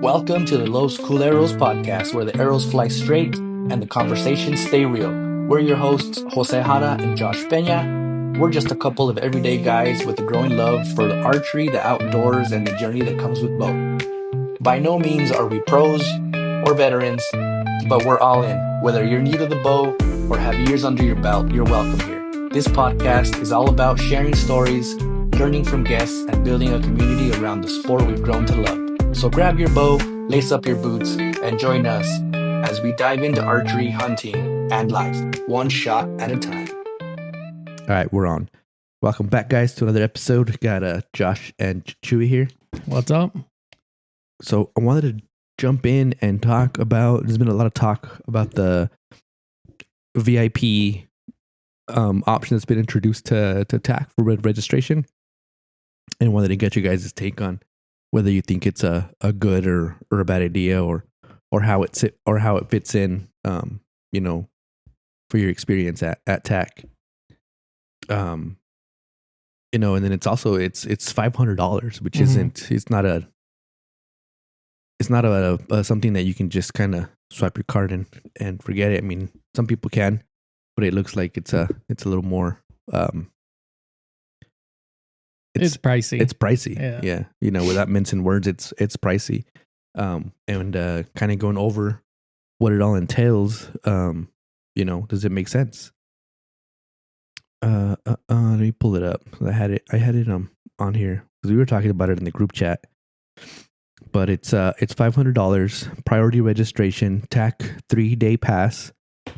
Welcome to the Los Culeros podcast, where the arrows fly straight and the conversations stay real. We're your hosts, Jose Jara and Josh Peña. We're just a couple of everyday guys with a growing love for the archery, the outdoors, and the journey that comes with both. By no means are we pros or veterans, but we're all in. Whether you're new to the bow or have years under your belt, you're welcome here. This podcast is all about sharing stories, learning from guests, and building a community around the sport we've grown to love. So grab your bow, lace up your boots, and join us as we dive into archery, hunting, and life, one shot at a time. All right, we're on. Welcome back, guys, to another episode. Got Josh and Chewy here. What's up? So I wanted to jump in and talk about, there's been a lot of talk about the VIP option that's been introduced to TAC for registration, and wanted to get you guys' take on whether you think it's a good or a bad idea, or how it fits in, for your experience at TAC. And then it's also it's $500, which it's not a something that you can just kind of swipe your card and forget it. I mean, some people can, but it looks like it's a little more. It's pricey. It's pricey. Yeah. Without mincing words, it's pricey. And kind of going over what it all entails. Does it make sense? Let me pull it up. I had it on here because we were talking about it in the group chat. But it's $500, priority registration, TAC 3-day pass,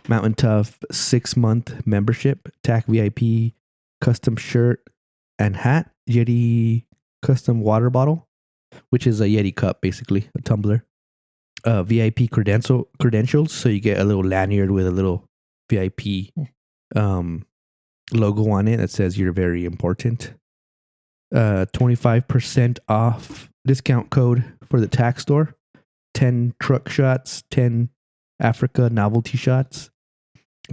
Mountain Tough 6-month membership, TAC VIP custom shirt and hat, Yeti custom water bottle, which is a Yeti cup, basically a tumbler, VIP credentials, so you get a little lanyard with a little VIP logo on it that says you're very important. 25% off discount code for the TAC store. 10 truck shots, 10 Africa novelty shots.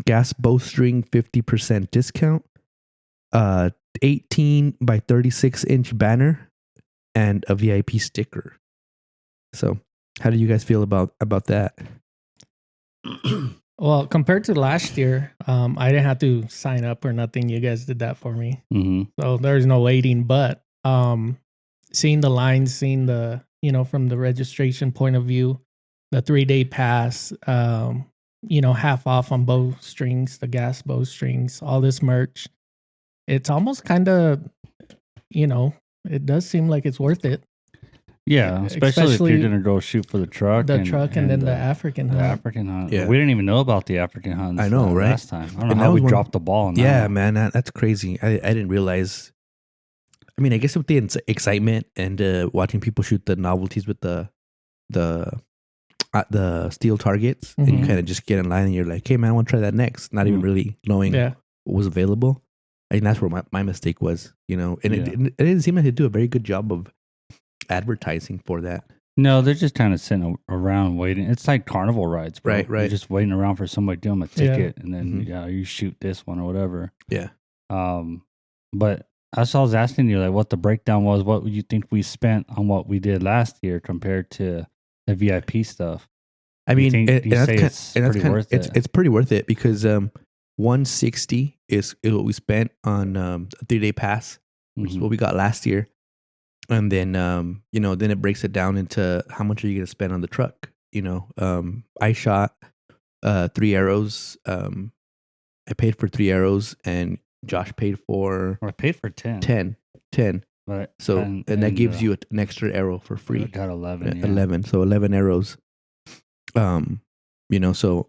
Gas bowstring 50% discount. 18 by 36 inch banner and a VIP sticker. So, how do you guys feel about that? Well, compared to last year, I didn't have to sign up or nothing. You guys did that for me. Mm-hmm. So there's no waiting, but seeing the lines, seeing the, from the registration point of view, the 3-day pass, half off on bow strings, the gas bow strings, all this merch. It's almost kind of, it does seem like it's worth it. Yeah, especially if you're going to go shoot for the truck. And then the African hunt. The African hunt. Yeah. We didn't even know about the African hunts. I know, right? Last time. I don't know how we dropped the ball on that. Yeah, man, that's crazy. I didn't realize. I mean, I guess with the excitement and watching people shoot the novelties with the steel targets, and you kind of just get in line and you're like, hey, man, I want to try that next. Not even really knowing what was available. I think that's where my mistake was, and it didn't seem like they do a very good job of advertising for that. No, they're just kind of sitting around waiting. It's like carnival rides, bro. Right. You're just waiting around for somebody to give them a ticket, and then you shoot this one or whatever. Yeah. But I was asking you, like, what the breakdown was. What would you think we spent on what we did last year compared to the VIP stuff? I mean, it's pretty worth it because $160 is what we spent on a 3-day pass, which is what we got last year. And then, then it breaks it down into how much are you going to spend on the truck? I shot 3 arrows. I paid for 3 arrows, and Josh paid for... I paid for 10. 10. Right. So, and that gives you an extra arrow for free. I got 11. 11. So 11 arrows. So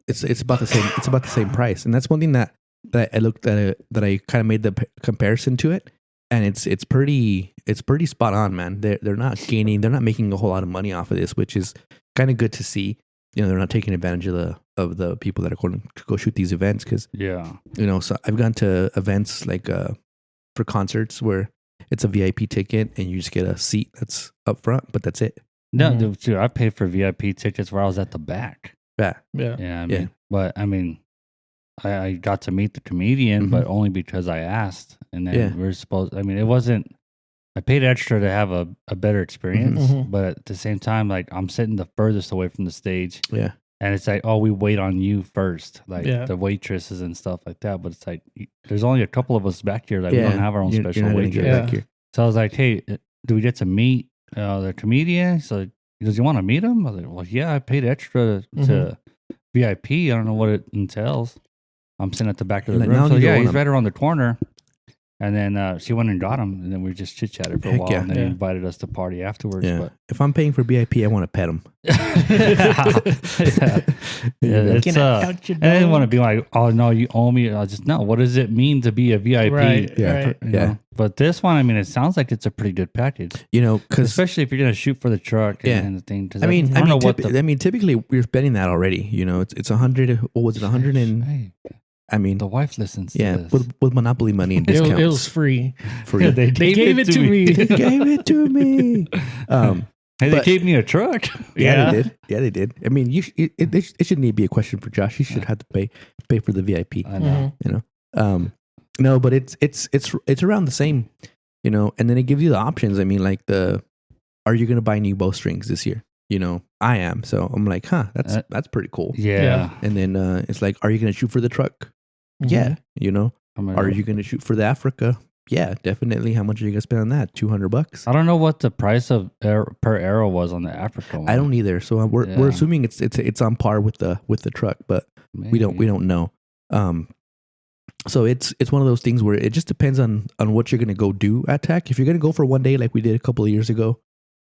it's about the same. It's about the same price, and that's one thing that I looked at that I kind of made the comparison to it, and it's pretty spot on, man. They're not making a whole lot of money off of this, which is kind of good to see. They're not taking advantage of the people that are going to go shoot these events because so I've gone to events like for concerts where it's a VIP ticket and you just get a seat that's up front, but that's it. No, dude, I paid for VIP tickets where I was at the back. Yeah. But I mean, I got to meet the comedian, but only because I asked. And then we're supposed, I mean, it wasn't I paid extra to have a better experience, Mhm. but at the same time, like I'm sitting the furthest away from the stage. Yeah. And it's like, oh, we wait on you first, like Yeah. the waitresses and stuff like that. But it's like, there's only a couple of us back here. Like, we Yeah. don't have our own You're special not gonna waitress. get back here. So I was like, hey, do we get to meet the comedian? So he goes, you want to meet him? I was like, well, yeah, I paid extra to VIP. I don't know what it entails. I'm sitting at the back of the Like, room. now So you yeah, don't he's wanna- right around the corner. And then she went and got him, and then we just chit chatted for a Heck while, yeah. and then Yeah. he invited us to party afterwards. Yeah. But If I'm paying for VIP, I want to pet him. yeah, it's Can I count your and I didn't dog? want to be like, oh no, you owe me. I just no. What does it mean to be a VIP? Right. Yeah. Right. You Yeah. know? But this one, I mean, it sounds like it's a pretty good package, Because especially if you're gonna shoot for the truck Yeah. and the thing. 'Cause I mean, don't know what the typically we're spending that already. It's 100. What was it? 100 and Hey, I mean, the wife listens. yeah, to this. with Monopoly money and It discounts. was free. free. They gave it to me. They gave it to me. Hey, they but- gave me a truck. Yeah, they did. Yeah, they did. I mean, it shouldn't need to be a question for Josh. He should have to pay for the VIP. I know. No, but it's around the same, and then it gives you the options. I mean, like are you going to buy new bowstrings this year? I am. So I'm like, that's pretty cool. Yeah. And then it's like, are you going to shoot for the truck? Mhm. Yeah. I'm Are you going to shoot for the Africa? Yeah, definitely. How much are you going to spend on that? $200. I don't know what the price of per arrow was on the Africa one. I don't either. So we're Yeah. assuming it's on par with the truck, but we don't know. So it's one of those things where it just depends on what you're going to go do at TAC. If you're going to go for one day like we did a couple of years ago,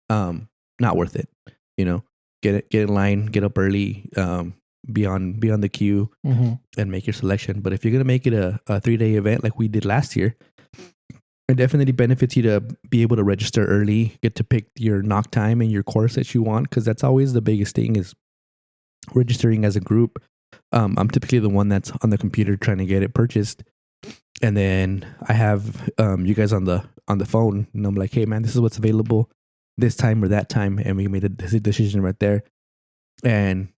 not worth it. Get in line, get up early, be on the queue, Mhm. and make your selection. But if you're going to make it a 3-day event like we did last year, it definitely benefits you to be able to register early, get to pick your knock time and your course that you want, because that's always the biggest thing is registering as a group. I'm typically the one that's on the computer trying to get it purchased, and then I have you guys on the phone, and I'm like, hey man, this is what's available this time or that time, and we made a decision right there. And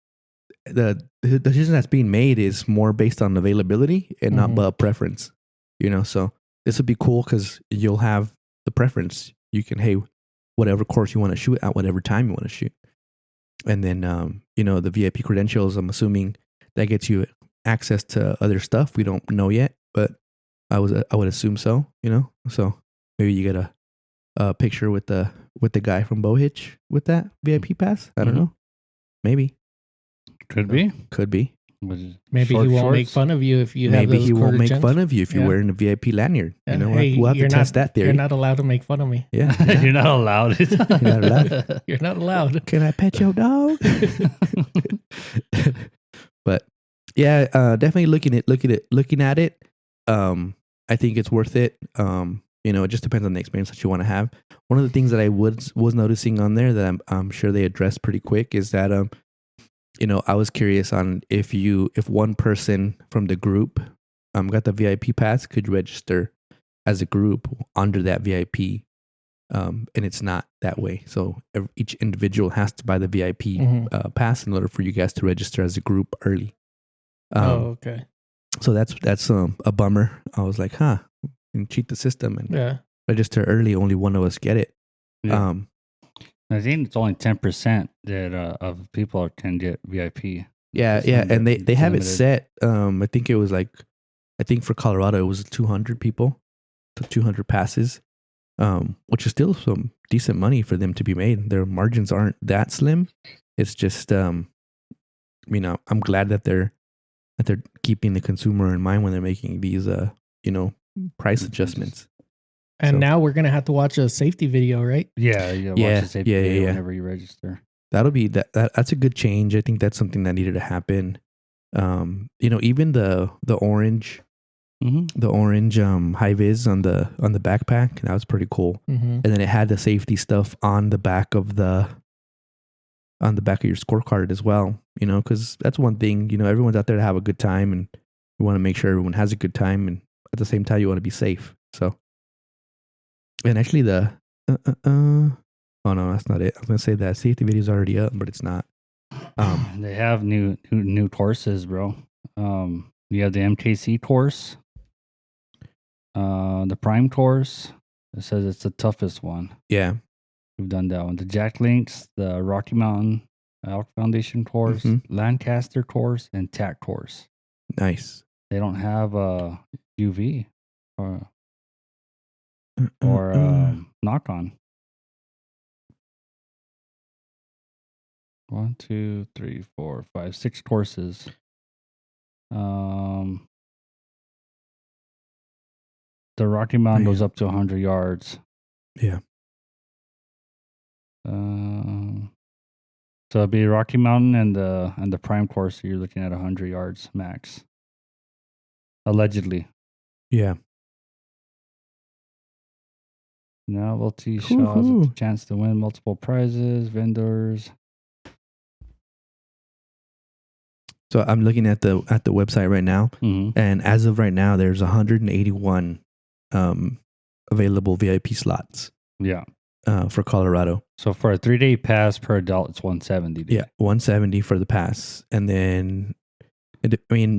the decision that's being made is more based on availability and not but preference. So this would be cool because you'll have the preference. You can, hey, whatever course you want to shoot at whatever time you want to shoot. And then, the VIP credentials, I'm assuming that gets you access to other stuff. We don't know yet, but I would assume so, So maybe you get a picture with the guy from Bowhitch with that VIP pass. I don't know. Maybe. Could be. Could be. Maybe he won't make fun of you if you have Maybe those he won't make credentials. fun of you if you're Yeah. wearing a VIP lanyard. Yeah. We'll have to you're test that theory. You're not allowed to make fun of me. Yeah. You're not allowed. You're not allowed. You're not allowed. Can I pet your dog? But yeah, definitely looking at it. I think it's worth it. It just depends on the experience that you want to have. One of the things that I was noticing on there that I'm sure they addressed pretty quick is that I was curious on if one person from the group got the VIP pass, could register as a group under that VIP. And it's not that way. So each individual has to buy the VIP pass in order for you guys to register as a group early. Okay. So that's a bummer. I was like, and cheat the system and register early. Only one of us get it. Yeah. I think it's only 10% that of people can get VIP. Yeah, and they have it set. I think it was for Colorado it was 200 people, 200 passes, which is still some decent money for them to be made. Their margins aren't that slim. It's just, I'm glad that they're keeping the consumer in mind when they're making these, price adjustments. And now we're gonna have to watch a safety video, right? Yeah, watch the safety video whenever you register. That'll be that's a good change. I think that's something that needed to happen. Even the orange, the orange high vis on the backpack, that was pretty cool. And then it had the safety stuff on the back of your scorecard as well. Because that's one thing. Everyone's out there to have a good time, and you want to make sure everyone has a good time, and at the same time you want to be safe. So. And actually oh no, that's not it. I was going to say that safety video is already up, but it's not. They have new courses, bro. You have the MKC course, the Prime course, It says it's the toughest one. Yeah. We've done that one. The Jack Links, the Rocky Mountain Elk Foundation course, Lancaster course, and TAC course. Nice. They don't have a UV or knock on. 1, 2, 3, 4, 5, 6 courses. The Rocky Mountain goes up to 100 yards. Yeah. So it'd be Rocky Mountain and the prime course. You're looking at 100 yards max, allegedly. Yeah. Novelty shots, chance to win multiple prizes, vendors. So I'm looking at the website right now, and as of right now, there's 181 available VIP slots. Yeah. For Colorado. So for a 3-day pass per adult, it's $170. Yeah, $170 for the pass, and then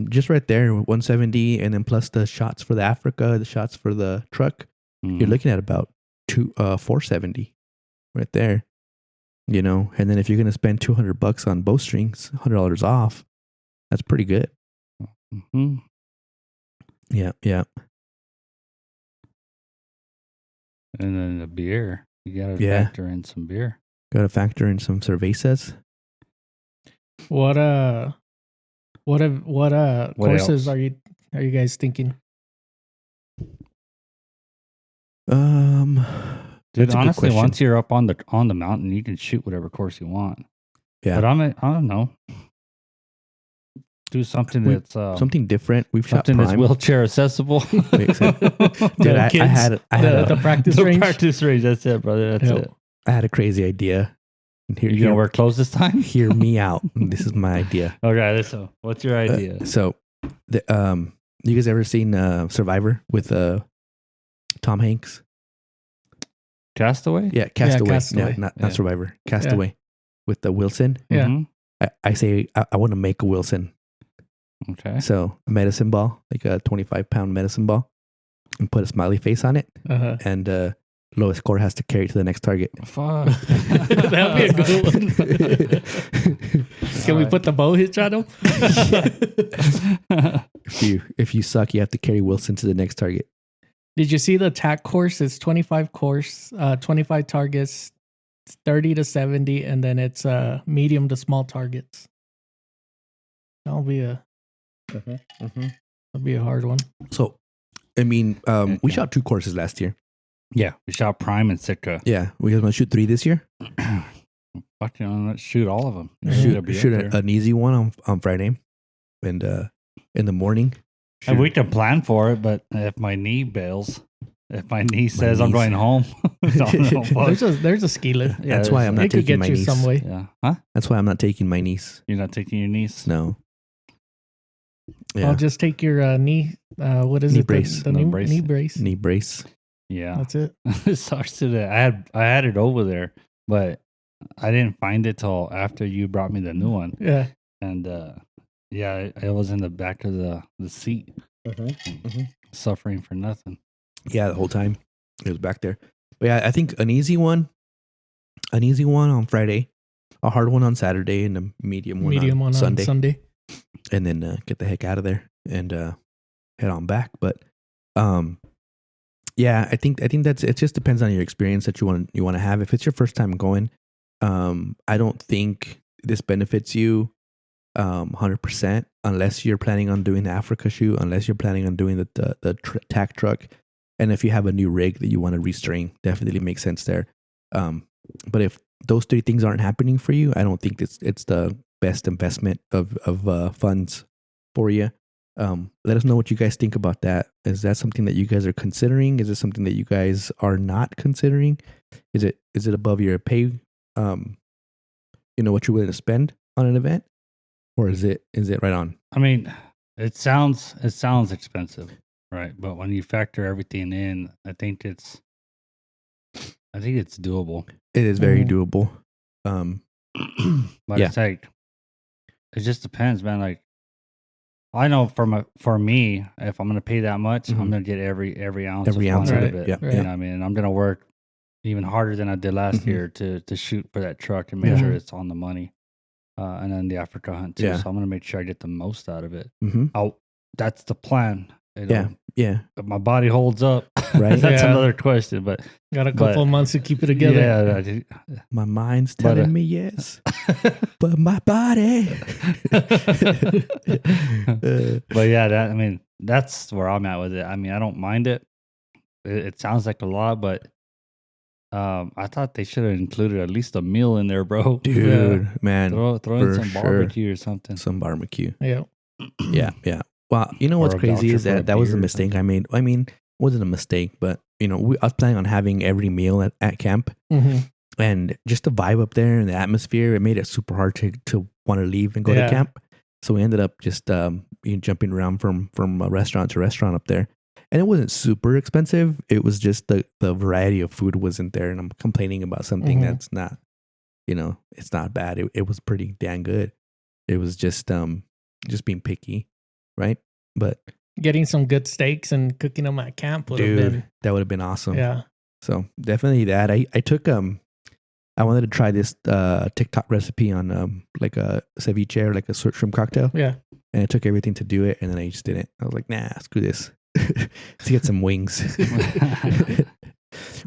just right there, $170, and then plus the shots for the Africa, the shots for the truck, you're looking at about $470 right there. And then if you're gonna spend $200 on bowstrings, $100 off, that's pretty good. Mm-hmm. Yeah. And then the beer. You gotta factor in some beer. Gotta factor in some cervezas. What courses are you guys thinking? Dude, honestly, once you're up on the mountain, you can shoot whatever course you want. Yeah. But I don't know. Do something that's something different. We've shot something that's wheelchair accessible. Dude, I had the practice range. Practice range. That's it, brother. That's it. I had a crazy idea. You gonna wear clothes this time? Hear me out. This is my idea. Okay, so what's your idea? You guys ever seen Survivor with Tom Hanks? Castaway? Yeah, Castaway. Castaway. No, not Survivor. Castaway with the Wilson. Yeah. Mm-hmm. I say I want to make a Wilson. Okay. So a medicine ball, like a 25-pound medicine ball, and put a smiley face on it, and lowest score has to carry it to the next target. Fuck. That would be a good one. Can we put the bow hitch on him? If you suck, you have to carry Wilson to the next target. Did you see the TAC course? It's 25 course, 25 targets, 30 to 70, and then it's medium to small targets. That'll be a hard one. So, we shot 2 courses last year. Yeah, we shot Prime and Sitka. Yeah, we guys want to shoot 3 this year. Fuck, let's shoot all of them. Shoot an easy one on Friday, and in the morning. And we can plan for it, but if my knee bails, if my knee says I'm going home, there's a ski lift. Yeah, that's why I'm not taking my niece. Some way. Yeah, huh? That's why I'm not taking my niece. You're not taking your niece? No. Yeah. I'll just take your knee. What is knee it? Brace. The knee brace. Knee brace. Yeah, that's it. It sucks today. I had it over there, but I didn't find it till after you brought me the new one. Yeah, and it was in the back of the seat, suffering for nothing. Yeah, the whole time it was back there. But yeah, I think an easy one on Friday, a hard one on Saturday, and a medium one on Sunday. And then get the heck out of there and head on back. But yeah, I think that's it. Just depends on your experience that you want to have. If it's your first time going, I don't think this benefits you 100% unless you're planning on doing the Africa shoot, unless you're planning on doing the TAC truck, and if you have a new rig that you want to restring, definitely makes sense there. But if those 3 things aren't happening for you, I don't think it's the best investment of funds for you. Let us know what you guys think about that. Is that something that you guys are considering? Is it something that you guys are not considering? Is it above your pay? What you're willing to spend on an event, or is it right on? I mean, it sounds expensive, right? But when you factor everything in, I think it's doable. It is very doable. But it's like, it just depends, man. Like, I know for me, if I'm gonna pay that much, I'm gonna get every ounce Every of ounce fun of out of it. it. Yeah, You know what I mean? And I'm gonna work even harder than I did last year to shoot for that truck and make sure it's on the money. And then the Africa hunt too. Yeah. So I'm gonna make sure I get the most out of it. Mm-hmm. That's the plan. You Yeah. know, Yeah. if my body holds up, Right. that's Yeah. another question. But Got a couple of months to keep it together. yeah, My mind's telling me yes, but my body. but yeah, that's where I'm at with it. I mean, I don't mind it. It sounds like a lot, but I thought they should have included at least a meal in there, bro. Dude, man. Throw in for some sure. barbecue or something. Some barbecue. Yeah. Yeah. Yeah. Well, you know Or what's a crazy voucher is for a that was the beer or mistake something. I made. I mean, it wasn't a mistake, but you know, I was planning on having every meal at camp, Mm-hmm. and just the vibe up there and the atmosphere, it made it super hard to want to leave and go to camp. So we ended up just jumping around from restaurant to restaurant up there, and it wasn't super expensive. It was just the variety of food wasn't there, and I'm complaining about something that's not, it's not bad. It was pretty damn good. It was just being picky, right? But Getting some good steaks and cooking them at camp would have been. that would have been awesome. Yeah. So definitely that. I took I wanted to try this TikTok recipe on like a ceviche or like a shrimp cocktail. Yeah. And I took everything to do it, and then I just didn't. I was like, nah, screw this. Let's get some wings.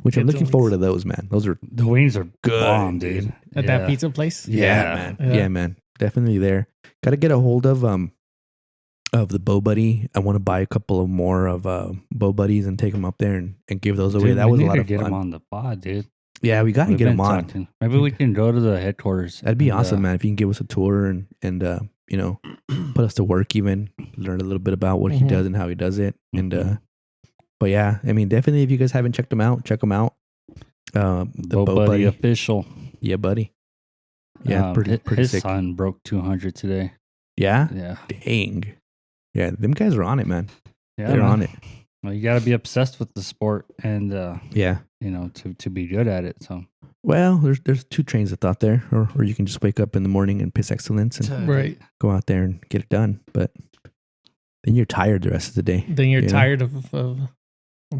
Which I'm looking forward to those, man. Those are The wings are good, bomb, dude. At that pizza place. man. Yeah. Yeah, man. Definitely there. Got to get a hold of the Bow Buddy. I want to buy a couple of more of Bow Buddies and take them up there and give those away. Dude, that we was a need lot to of get fun. them on the pod, dude. Yeah, we got to We've get them been on. talking. Maybe we can go to the headquarters. That'd be and, awesome, man. If you can give us a tour and put us to work, even learn a little bit about what he does and how he does it. And but yeah, I mean, definitely if you guys haven't checked them out, check them out. The Bow Buddy official. Yeah, buddy. Yeah, pretty his sick. son broke 200 today. Yeah? Yeah. Dang. Yeah, them guys are on it, man. Yeah, They're man. on it. Well, you got to be obsessed with the sport and Yeah. to be good at it. So Well, there's two trains of thought there, or you can just wake up in the morning and piss excellence and Right. go out there and get it done. But then you're tired the rest of the day. Then you're you know? tired of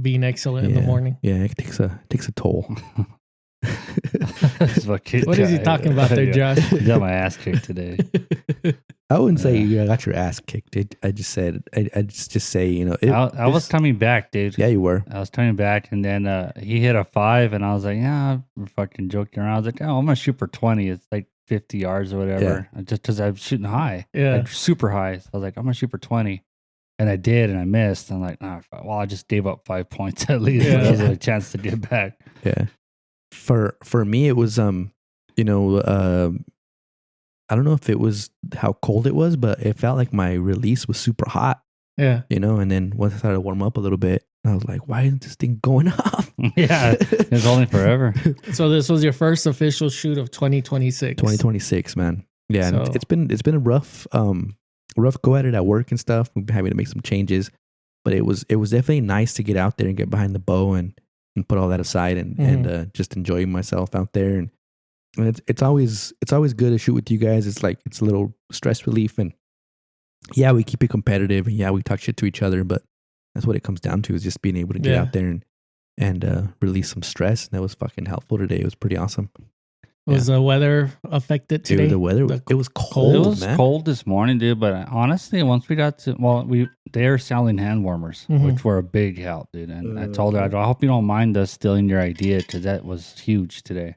being excellent in the morning. Yeah, it takes a toll. What is he talking about there, Josh? I got my ass kicked today. I wouldn't say you got your ass kicked. I just said I just say I was coming back, dude. Yeah, you were. I was coming back, and then he hit a 5, and I was like, yeah, we're fucking joking around. I was like, oh, I'm gonna shoot for 20. It's like 50 yards or whatever, just because I'm shooting high, like super high. So I was like, I'm gonna shoot for 20, and I did, and I missed. I'm like, nah, well, I just gave up 5 points at least. Yeah. That was a chance to get back. Yeah. For me, it was I don't know if it was how cold it was, but it felt like my release was super hot. Yeah. And then once I started to warm up a little bit, I was like, why isn't this thing going off? Yeah, it's only forever. So this was your first official shoot of 2026. 2026, man. Yeah, So- and it's been a rough go at it at work and stuff. We've been having to make some changes, but it was definitely nice to get out there and get behind the bow and put all that aside and just enjoy myself out there. And it's always good to shoot with you guys. It's like it's a little stress relief, and yeah, we keep it competitive, and yeah, we talk shit to each other, but that's what it comes down to, is just being able to get out there and release some stress. And that was fucking helpful today. It was pretty awesome. Was the weather affected today? Dude, the weather, it was cold, It was man. cold this morning, dude. But honestly, once we got to, they're selling hand warmers, which were a big help, dude. And I told her, I hope you don't mind us stealing your idea, because that was huge today.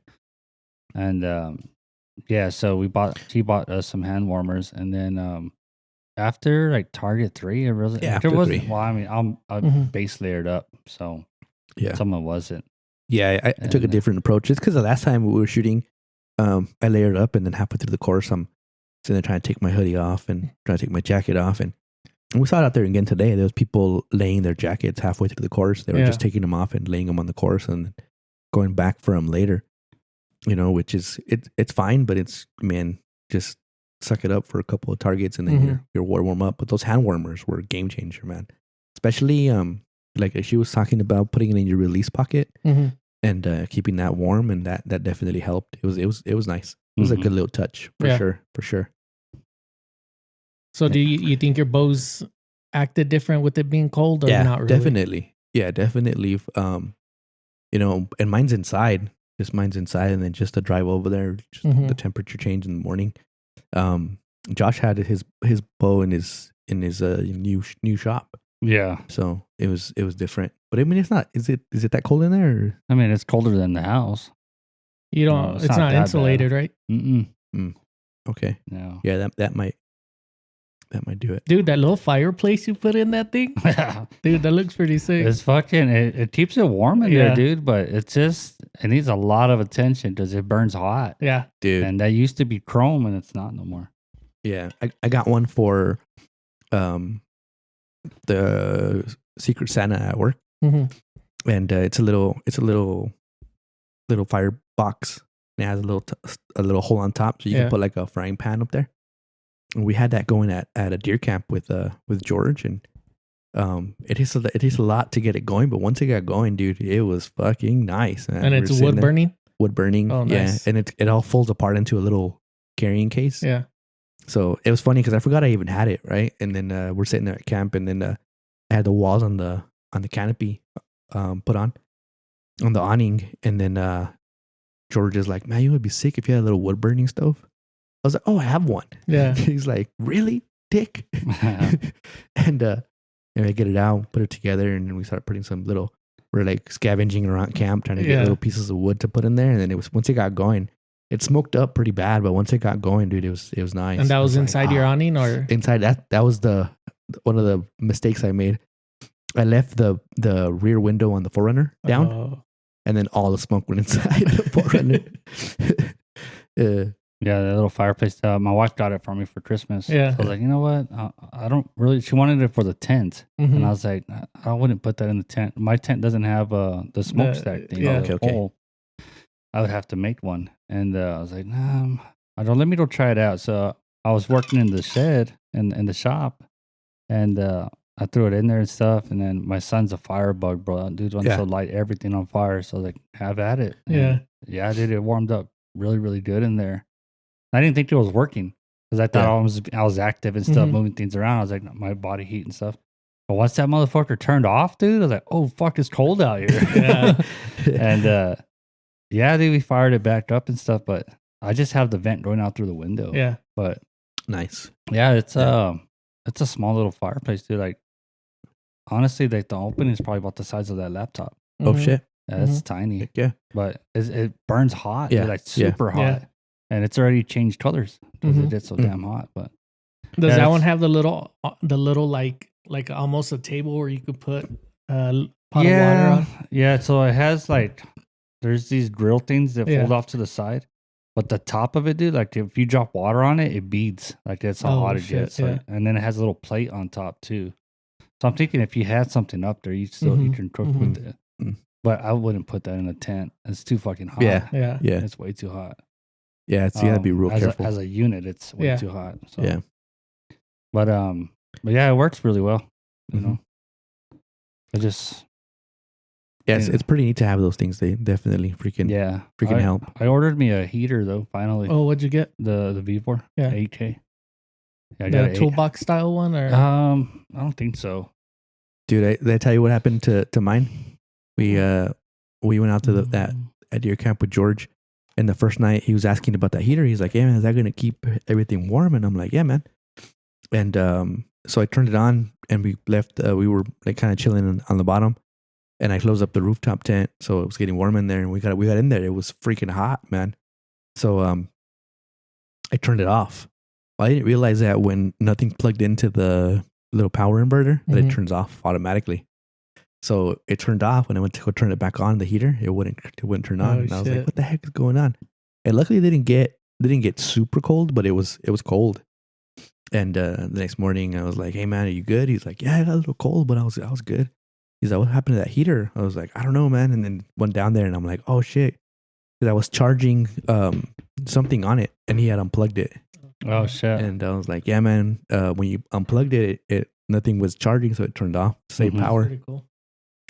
And so he bought us some hand warmers, and then after like Target 3, it really after there wasn't. 3. Well, I mean, I'm base layered up, so someone wasn't. Yeah, I took a different approach. It's because the last time we were shooting, I layered up, and then halfway through the course, I'm sitting there trying to take my hoodie off and trying to take my jacket off. And we saw it out there again today. There was people laying their jackets halfway through the course. They were just taking them off and laying them on the course and going back for them later. Which is, it's fine, but it's, man, just suck it up for a couple of targets and then your warm up. But those hand warmers were a game changer, man. Especially, like she was talking about putting it in your release pocket. And keeping that warm, and that definitely helped. It was nice. It was a good little touch for sure. So do you think your bows acted different with it being cold or not really? Definitely. Yeah, definitely. You know, and mine's inside. Just mine's inside, and then just to drive over there, just the temperature change in the morning. Josh had his bow in his new shop. Yeah. So it was different. But I mean, it's not. Is it that cold in there? Or? I mean, it's colder than the house. You don't. It's not insulated, right? Okay. No. Yeah, that might do it. Dude, that little fireplace you put in that thing? Dude, that looks pretty sick. It's fucking, it keeps it warm in there, dude, but it needs a lot of attention because it burns hot. Yeah. Dude. And that used to be chrome and it's not no more. Yeah. I got one for the Secret Santa at work. And it's a little fire box. And it has a little hole on top so you can put like a frying pan up there. And we had that going at a deer camp with George, and it takes a lot to get it going, but once it got going, dude, it was fucking nice, man. And it's wood burning? Wood burning. Oh, nice. Yeah. And it all folds apart into a little carrying case. Yeah. So it was funny because I forgot I even had it, right? And then we're sitting there at camp, and then I had the walls on the canopy put on the awning, and then George is like, man, you would be sick if you had a little wood burning stove. I was like, oh, I have one. Yeah. He's like, really, dick? And I get it out, put it together, and then we started putting we're like scavenging around camp, trying to get little pieces of wood to put in there. And then once it got going, it smoked up pretty bad, but once it got going, dude, it was nice. And that was inside your awning, or inside? That was one of the mistakes I made. I left the rear window on the 4Runner down, and then all the smoke went inside the 4Runner. Yeah, that little fireplace. My wife got it for me for Christmas. Yeah. So I was like, you know what? I don't really. She wanted it for the tent, and I was like, I wouldn't put that in the tent. My tent doesn't have the smokestack thing. Yeah. Okay. I would have to make one, and I was like, nah, I don't. Let me go try it out. So I was working in the shed in the shop, and I threw it in there and stuff. And then my son's a firebug, bro. Dude wants to light everything on fire. So I was like, have at it. And yeah, I did. It warmed up really, really good in there. I didn't think it was working because I thought I was active and stuff, moving things around. I was like, my body heat and stuff. But once that motherfucker turned off, dude, I was like, oh, fuck, it's cold out here. And dude, we fired it back up and stuff. But I just have the vent going out through the window. Yeah. But nice. Yeah, it's a small little fireplace, dude. Like, honestly, like the opening is probably about the size of that laptop. Oh, shit. Yeah, it's tiny. Yeah. But it burns hot. Yeah. Dude, like super hot. Yeah. And it's already changed colors because it gets so damn hot. But does that one have the little like almost a table where you could put pot of water on? Yeah. So it has there's these grill things that fold off to the side, but the top of it, dude, like if you drop water on it, it beads. Like that's how hot it gets. So, and then it has a little plate on top too. So I'm thinking if you had something up there, you can cook with it. But I wouldn't put that in a tent. It's too fucking hot. Yeah. It's way too hot. Yeah, you gotta be real careful. As a unit, it's way too hot. So. Yeah. But yeah, it works really well. You know, it just it's pretty neat to have those things. They definitely freaking help. I ordered me a heater though. Finally. Oh, what'd you get? The V4. Yeah, 8K. Yeah, I got a toolbox style one, or I don't think so. Dude, did I tell you what happened to mine? We went out to that at deer camp with George. And the first night he was asking about that heater. He's like, yeah, man, is that going to keep everything warm? And I'm like, yeah, man. And so I turned it on and we left. We were like kind of chilling on the bottom. And I closed up the rooftop tent. So it was getting warm in there. And we got in there. It was freaking hot, man. So I turned it off. I didn't realize that when nothing's plugged into the little power inverter, that it turns off automatically. So it turned off. When I went to go turn it back on, the heater, it wouldn't turn on. And I was like, what the heck is going on? And luckily they didn't get super cold, but it was cold. And the next morning I was like, hey man, are you good? He's like, yeah, I got a little cold, but I was good. He's like, what happened to that heater? I was like, I don't know, man. And then went down there and I'm like, oh shit. Because I was charging something on it and he had unplugged it. Oh shit. And I was like, yeah, man, when you unplugged it nothing was charging, so it turned off to save power. Pretty cool.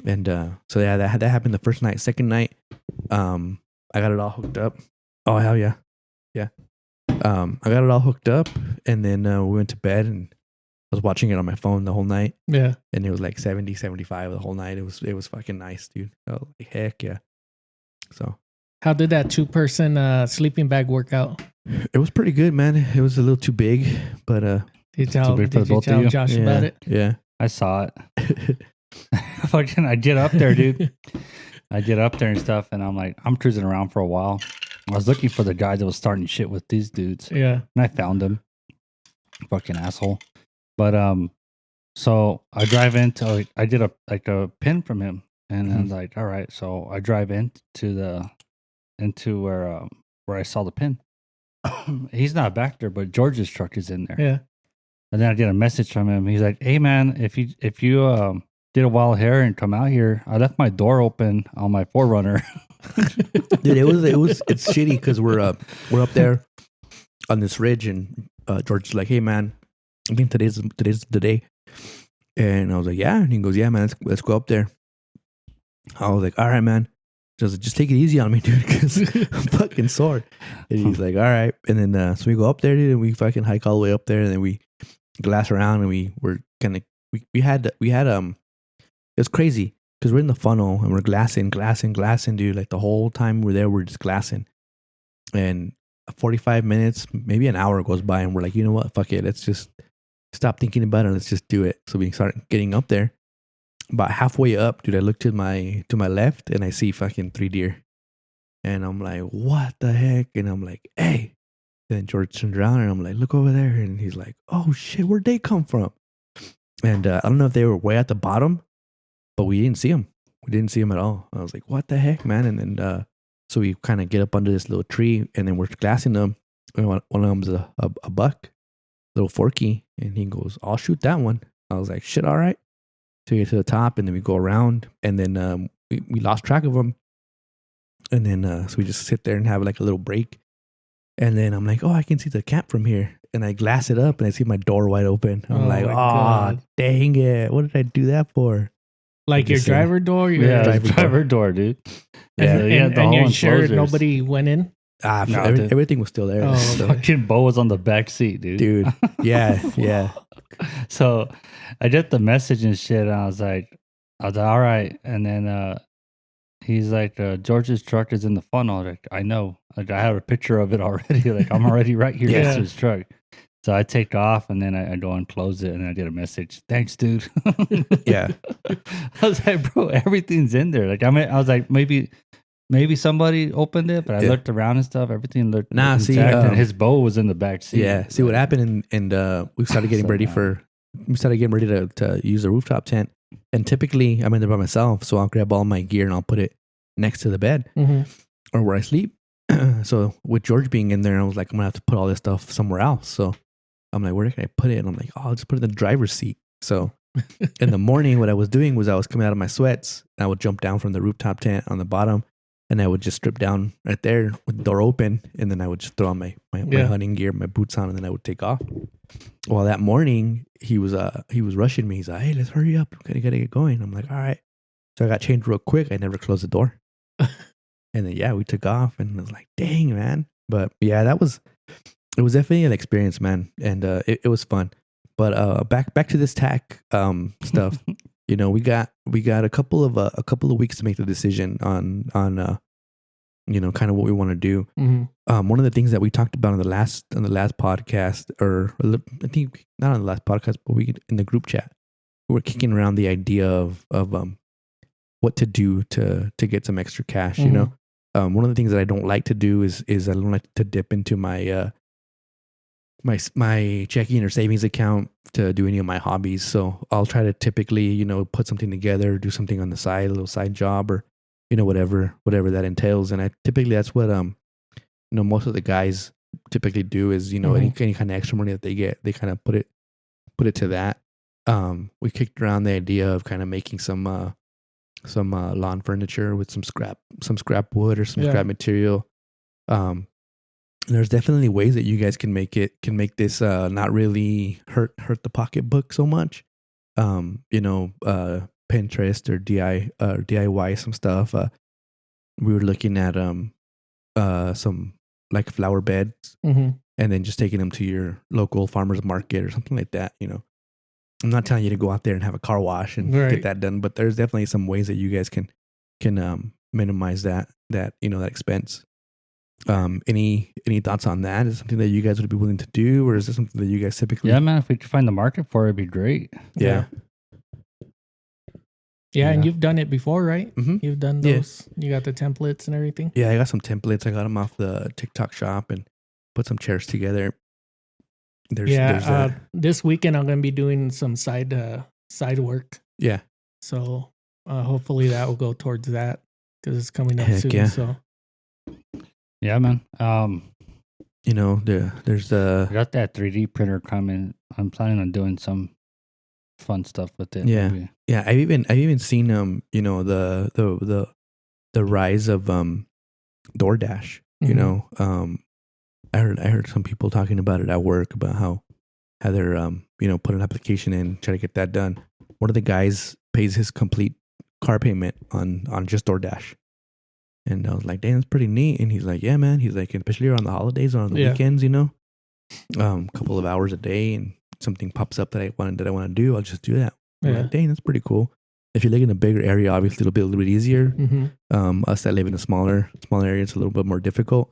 And so yeah, that happened the first night. Second night, I got it all hooked up. Oh hell yeah, yeah. I got it all hooked up, and then we went to bed, and I was watching it on my phone the whole night. Yeah. And it was like 70, 75 the whole night. It was fucking nice, dude. Oh, like, heck yeah. So how did that 2-person sleeping bag work out? it was pretty good, man. It was a little too big, but Did you tell Josh yeah, about it? Yeah. I saw it. Fucking, I get up there, dude. I get up there and stuff, and I'm like, I'm cruising around for a while. I was looking for the guy that was starting shit with these dudes. Yeah. And I found him. Fucking asshole. But so I drive into, I did a pin from him, and I was like, all right. So I drive into where I saw the pin. He's not back there, but George's truck is in there. Yeah. And then I get a message from him. He's like, hey man, if you did a wild hair and come out here, I left my door open on my 4Runner. Dude, it's shitty because we're up there on this ridge, and George's like, hey man, I think today's the day. And I was like, yeah. And he goes, yeah man, let's go up there. I was like, all right man, just take it easy on me, dude, because I'm fucking sore. And he's like, all right. And then so we go up there, dude, and we fucking hike all the way up there, and then we glass around, and we had it was crazy because we're in the funnel and we're glassing, dude. Like the whole time we're there, we're just glassing. And 45 minutes, maybe an hour goes by, and we're like, you know what? Fuck it. Let's just stop thinking about it. Let's just do it. So we start getting up there. About halfway up, dude, I look to my left, and I see fucking 3 deer. And I'm like, what the heck? And I'm like, hey. And then George turns around, and I'm like, look over there. And he's like, oh shit, where'd they come from? And I don't know if they were way at the bottom, but we didn't see them. We didn't see them at all. I was like, what the heck, man? And then so we kind of get up under this little tree, and then we're glassing them. And one of them's a buck, little forky, and he goes, I'll shoot that one. I was like, shit, all right. So we get to the top, and then we go around, and then we lost track of them. And then so we just sit there and have like a little break. And then I'm like, oh, I can see the camp from here. And I glass it up, and I see my door wide open. I'm like, oh, dang it. What did I do that for? Like your driver door? Yeah, driver door, dude. Yeah. And you're sure nobody went in? No, everything was still there. Oh, so. Fucking Bo was on the back seat, dude. Yeah. So I get the message and shit, and I was like, all right. And then he's like, George's truck is in the funnel. Like, I know. Like, I have a picture of it already. Like, I'm already right here next to his truck. So I take off, and then I go and close it, and I get a message. Thanks, dude. Yeah. I was like, bro, everything's in there. Like, I was like, maybe somebody opened it, but I looked around and stuff. Everything looked intact, and his bow was in the back seat. Yeah. See what happened, and we started getting ready to use the rooftop tent. And typically, I'm in there by myself, so I'll grab all my gear and I'll put it next to the bed or where I sleep. So with George being in there, I was like, I'm gonna have to put all this stuff somewhere else. So I'm like, where can I put it? And I'm like, oh, I'll just put it in the driver's seat. So in the morning, what I was doing was I was coming out of my sweats, and I would jump down from the rooftop tent on the bottom, and I would just strip down right there with the door open, and then I would just throw on my hunting gear, my boots on, and then I would take off. Well, that morning he was rushing me. He's like, hey, let's hurry up. We gotta get going. I'm like, all right. So I got changed real quick. I never closed the door. And then we took off, and I was like, dang, man. But yeah, it was definitely an experience, man. And it was fun. But back to this TAC stuff. You know, we got a couple of weeks to make the decision on you know, kind of what we want to do. One of the things that we talked about on the last podcast, or I think not on the last podcast, but in the group chat, we were kicking around the idea of what to do to get some extra cash. You know, one of the things that I don't like to do is I don't like to dip into my my checking or savings account to do any of my hobbies. So I'll try to typically, you know, put something together, do something on the side, a little side job, or you know, whatever that entails. And that's what you know, most of the guys typically do is, you know, any kind of extra money that they get, they kind of put it to that. We kicked around the idea of kind of making some lawn furniture with some scrap wood or some scrap material. There's definitely ways that you guys can make this not really hurt the pocketbook so much. You know, Pinterest or DIY some stuff. We were looking at some like flower beds, and and then just taking them to your local farmer's market or something like that. I'm not telling you to go out there and have a car wash and get that done, but there's definitely some ways that you guys can minimize that expense. Any thoughts on that? Is it something that you guys would be willing to do, or is this something that you guys typically? Yeah, man. If we could find the market for it, it'd be great. Yeah. Yeah, and you've done it before, right? Mm-hmm. You've done those. You got the templates and everything. Yeah, I got some templates. I got them off the TikTok shop and put some chairs together. This weekend I'm going to be doing some side work. Yeah. So hopefully that will go towards that because it's coming up soon. Yeah. So. Yeah, man. There's I got that 3D printer coming. I'm planning on doing some fun stuff with it. Yeah. Maybe. Yeah, I've even seen the rise of DoorDash. Mm-hmm. I heard some people talking about it at work about how they're put an application in, try to get that done. One of the guys pays his complete car payment on just DoorDash. And I was like, damn, that's pretty neat. And he's like, yeah, man. He's like, especially around the holidays or on the weekends, couple of hours a day, and something pops up that I want to do, I'll just do that. I'm like, dang, that's pretty cool. If you live in a bigger area, obviously it'll be a little bit easier. Mm-hmm. Us that live in a smaller area, it's a little bit more difficult.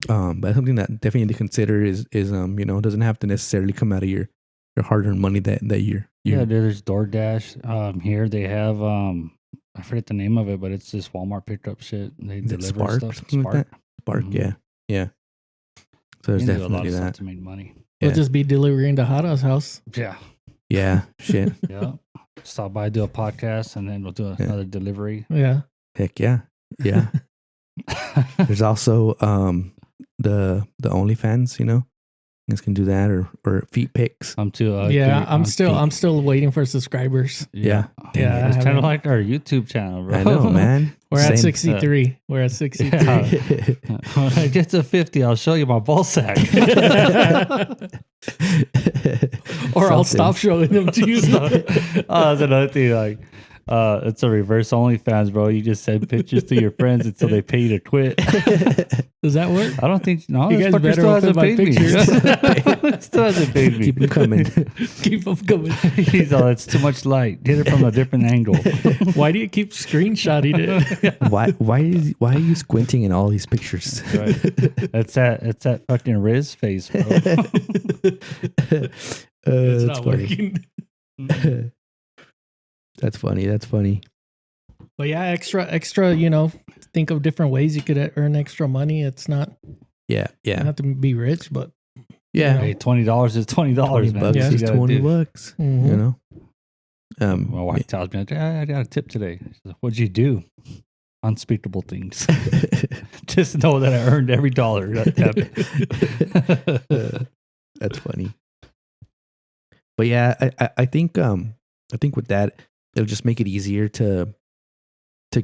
But something that definitely to consider is doesn't have to necessarily come out of your hard-earned money that year. Yeah, there's DoorDash. Here they have I forget the name of it, but it's this Walmart pickup shit. They deliver Spark, stuff. something like that? Spark, Mm-hmm. yeah. So there's do a lot definitely of stuff that. to make money. We'll just be delivering to Hada's house. Yeah. Yeah, shit. Yeah. Stop by, do a podcast, and then we'll do another delivery. Yeah. Heck yeah. Yeah. There's also the OnlyFans, you guys can do that, or feet pics. I'm too. I'm still waiting for subscribers. Yeah. Yeah. It's kind of like our YouTube channel, bro. I know, man. We're at 63. We're at 63. When I get to 50, I'll show you my ball sack. Or I'll stop showing them to you. That's another thing. It's a reverse OnlyFans, bro. You just send pictures to your friends until they pay you to quit. Does that work? I don't think. No, you guys better still open hasn't my paid me. pictures. Still hasn't paid me. Keep them coming. Keep them coming. He's all, it's too much light. Get it from a different angle. Why do you keep screenshotting it? Why are you squinting in all these pictures? Right. It's that fucking Riz face, bro. It's that's not funny. working. That's funny. But yeah, extra, think of different ways you could earn extra money. It's not, Yeah. not to be rich, but Yeah. Hey, $20 is $20, man. $20 Yeah. is $20. Mhm. My wife tells me, I got a tip today. She says, what'd you do? Unspeakable things. Just know that I earned every dollar. That's funny. But yeah, I think with that, it'll just make it easier to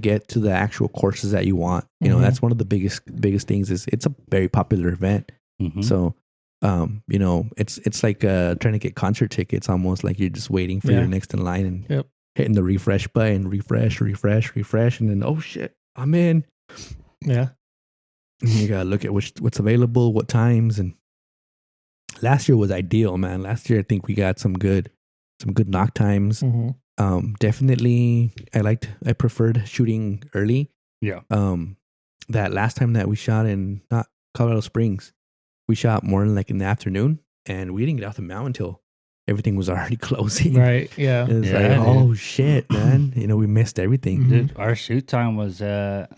get to the actual courses that you want. That's one of the biggest things is it's a very popular event. Mm-hmm. So, it's like trying to get concert tickets, almost like you're just waiting for your next in line and hitting the refresh button, refresh, and then, oh shit, I'm in. Yeah. And you gotta look at what's available, what times. And last year was ideal, man. Last year I think we got some good knock times. Mm-hmm. Definitely I preferred shooting early. Yeah. That last time that we shot in not Colorado Springs, we shot more like in the afternoon, and we didn't get off the mountain until everything was already closing. Right. Yeah. It's like, oh shit, man. We missed everything. Mm-hmm. Dude, our shoot time was at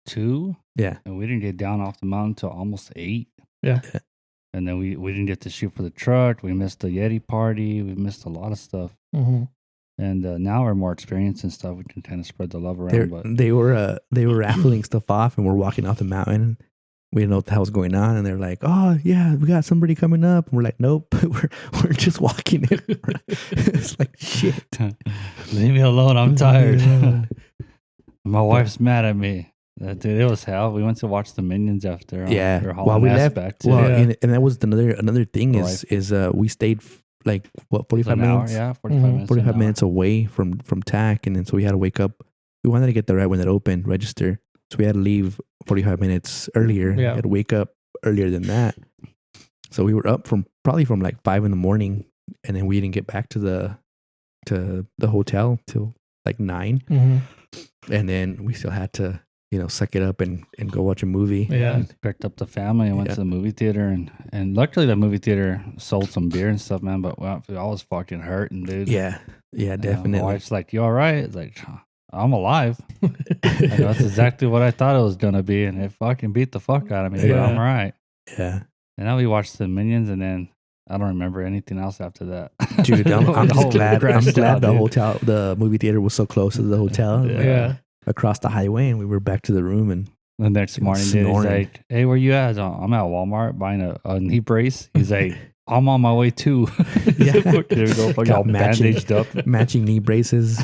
2. Yeah. And we didn't get down off the mountain until almost 8. Yeah. And then we didn't get to shoot for the truck. We missed the Yeti party. We missed a lot of stuff. Mm-hmm. And now we're more experienced and stuff. We can kind of spread the love around. But they were raffling stuff off, and we're walking off the mountain. We didn't know what the hell was going on, and they're like, "Oh yeah, we got somebody coming up." And we're like, "Nope, we're just walking." It's like shit. Leave me alone. I'm tired. My wife's mad at me. Dude, it was hell. We went to watch the Minions after. While we left. Back to, and that was another thing is we stayed like 45 minutes? Yeah, 45 minutes. 45 minutes away from TAC, and then so we had to wake up. We wanted to get there right when it opened, register. So we had to leave 45 minutes earlier. Yeah. We had to wake up earlier than that. So we were up from like 5 a.m, and then we didn't get back to the hotel till like 9. And then we still had to, suck it up and go watch a movie. Yeah. Picked up the family and went to the movie theater. And luckily the movie theater sold some beer and stuff, man. But I was fucking hurting, dude. Yeah. Yeah, definitely. My wife's like, you all right? It's like, I'm alive. That's exactly what I thought it was going to be. And it fucking beat the fuck out of me. But I'm all right. Yeah. And then we watched the Minions, and then I don't remember anything else after that. Dude, I'm just glad. I'm glad out, the movie theater was so close to the hotel. Yeah. Across the highway, and we were back to the room. And the next morning, dude, he's like, "Hey, where you at?" I'm at Walmart buying a knee brace. He's like, "I'm on my way too." Yeah, there we go. All bandaged up, matching knee braces.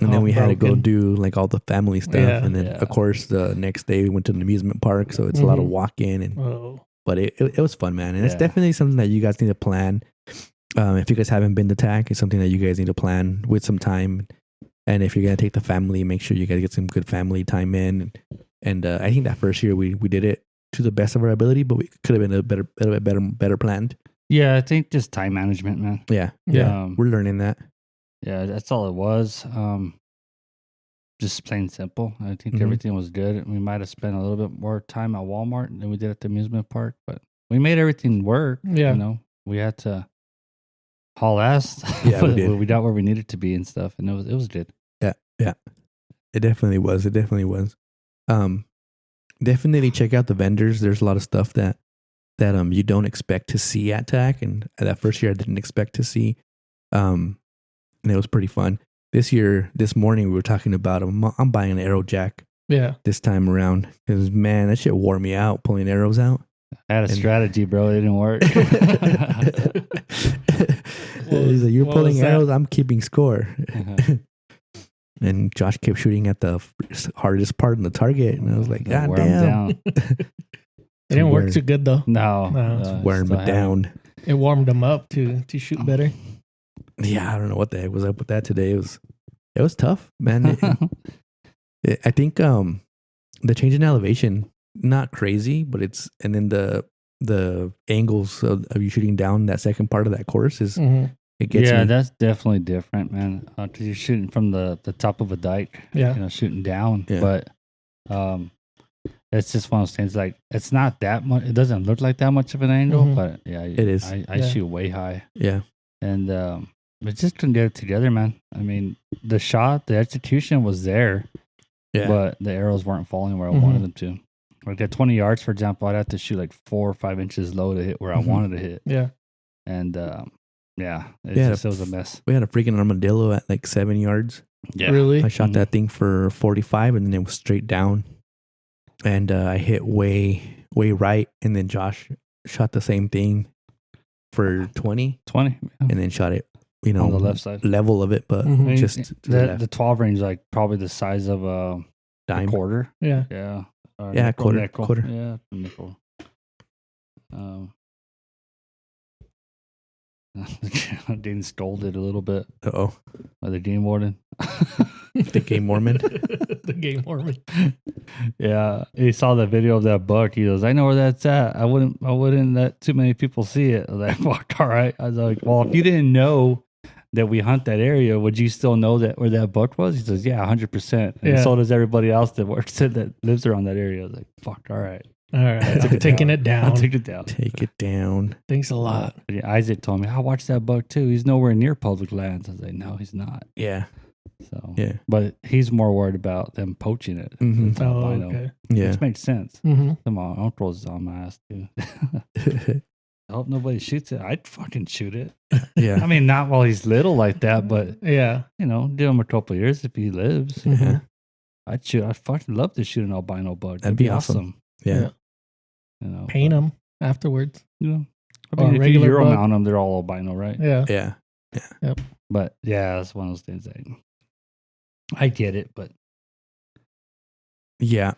And then we had to go do like all the family stuff. Yeah. And then, of course, the next day we went to an amusement park. So it's a lot of walking. But it was fun, man. And it's definitely something that you guys need to plan. If you guys haven't been to TAC, it's something that you guys need to plan with some time. And if you're going to take the family, make sure you guys get some good family time in. And I think that first year we did it to the best of our ability, but we could have been better planned. Yeah, I think just time management, man. Yeah. We're learning that. Yeah, that's all it was. Just plain simple. I think everything was good. We might have spent a little bit more time at Walmart than we did at the amusement park, but we made everything work. Yeah. We had to haul ass. Yeah, we did. We got where we needed to be and stuff, and it was good. Yeah. It definitely was. Definitely check out the vendors. There's a lot of stuff that you don't expect to see at TAC, and that first year I didn't expect to see. And it was pretty fun. This morning we were talking about I'm buying an arrow jack. Yeah. This time around, because man, that shit wore me out pulling arrows out. I had a strategy, bro. It didn't work. He's like, "You're pulling arrows. I'm keeping score." And Josh kept shooting at the hardest part in the target, and I was like, "God damn!" It didn't work too good though. No, it's wearing me down. It warmed him up to shoot better. Yeah, I don't know what the heck was up with that today. It was tough, man. I think the change in elevation, not crazy, but and then the angles of you shooting down that second part of that course is it gets me. That's definitely different, man. Because you're shooting from the top of a dike, shooting down. Yeah. But it's just one of those things. Like it's not that much. It doesn't look like that much of an angle, but it is. I shoot way high. Yeah, and it just couldn't get it together, man. I mean, the execution was there, but the arrows weren't falling where I wanted them to. Like at 20 yards, for example, I'd have to shoot like 4 or 5 inches low to hit where I wanted to hit. Yeah. And it was a mess. We had a freaking armadillo at like 7 yards. Yeah. Really? I shot that thing for 45 and then it was straight down. And I hit way right. And then Josh shot the same thing for 20. 20. And then shot it, on the left side. Level of it, but just the 12 range, like probably the size of a quarter. Yeah. Yeah. Quarter. Yeah, nickel. Dean scolded a little bit. Uh-oh. By the game warden. The game Mormon. The game Mormon. Yeah. He saw the video of that buck. He goes, "I know where that's at. I wouldn't let too many people see it." I was like, "Fuck, all right." I was like, "Well, if you didn't know that we hunt that area, would you still know that where that buck was?" He says, "Yeah, 100%. And so does everybody else that lives around that area." I was like, "Fuck, all right." All right. Taking it down. I took it down. Take it down. Thanks a lot. Isaac told me, "I watched that buck too. He's nowhere near public lands." I was like, "No, he's not." Yeah. So, but he's more worried about them poaching it. Okay. Yeah. Which makes sense. My uncle's on my ass too. I hope nobody shoots it. I'd fucking shoot it. Yeah. I mean, not while he's little like that, but give him a couple of years if he lives. Yeah. I'd fucking love to shoot an albino buck. That'd be awesome. Yeah. Paint them afterwards. Yeah. I mean, if you Euro mount them, they're all albino, right? Yeah. Yeah. Yep. But that's one of those things that I get it, but yeah.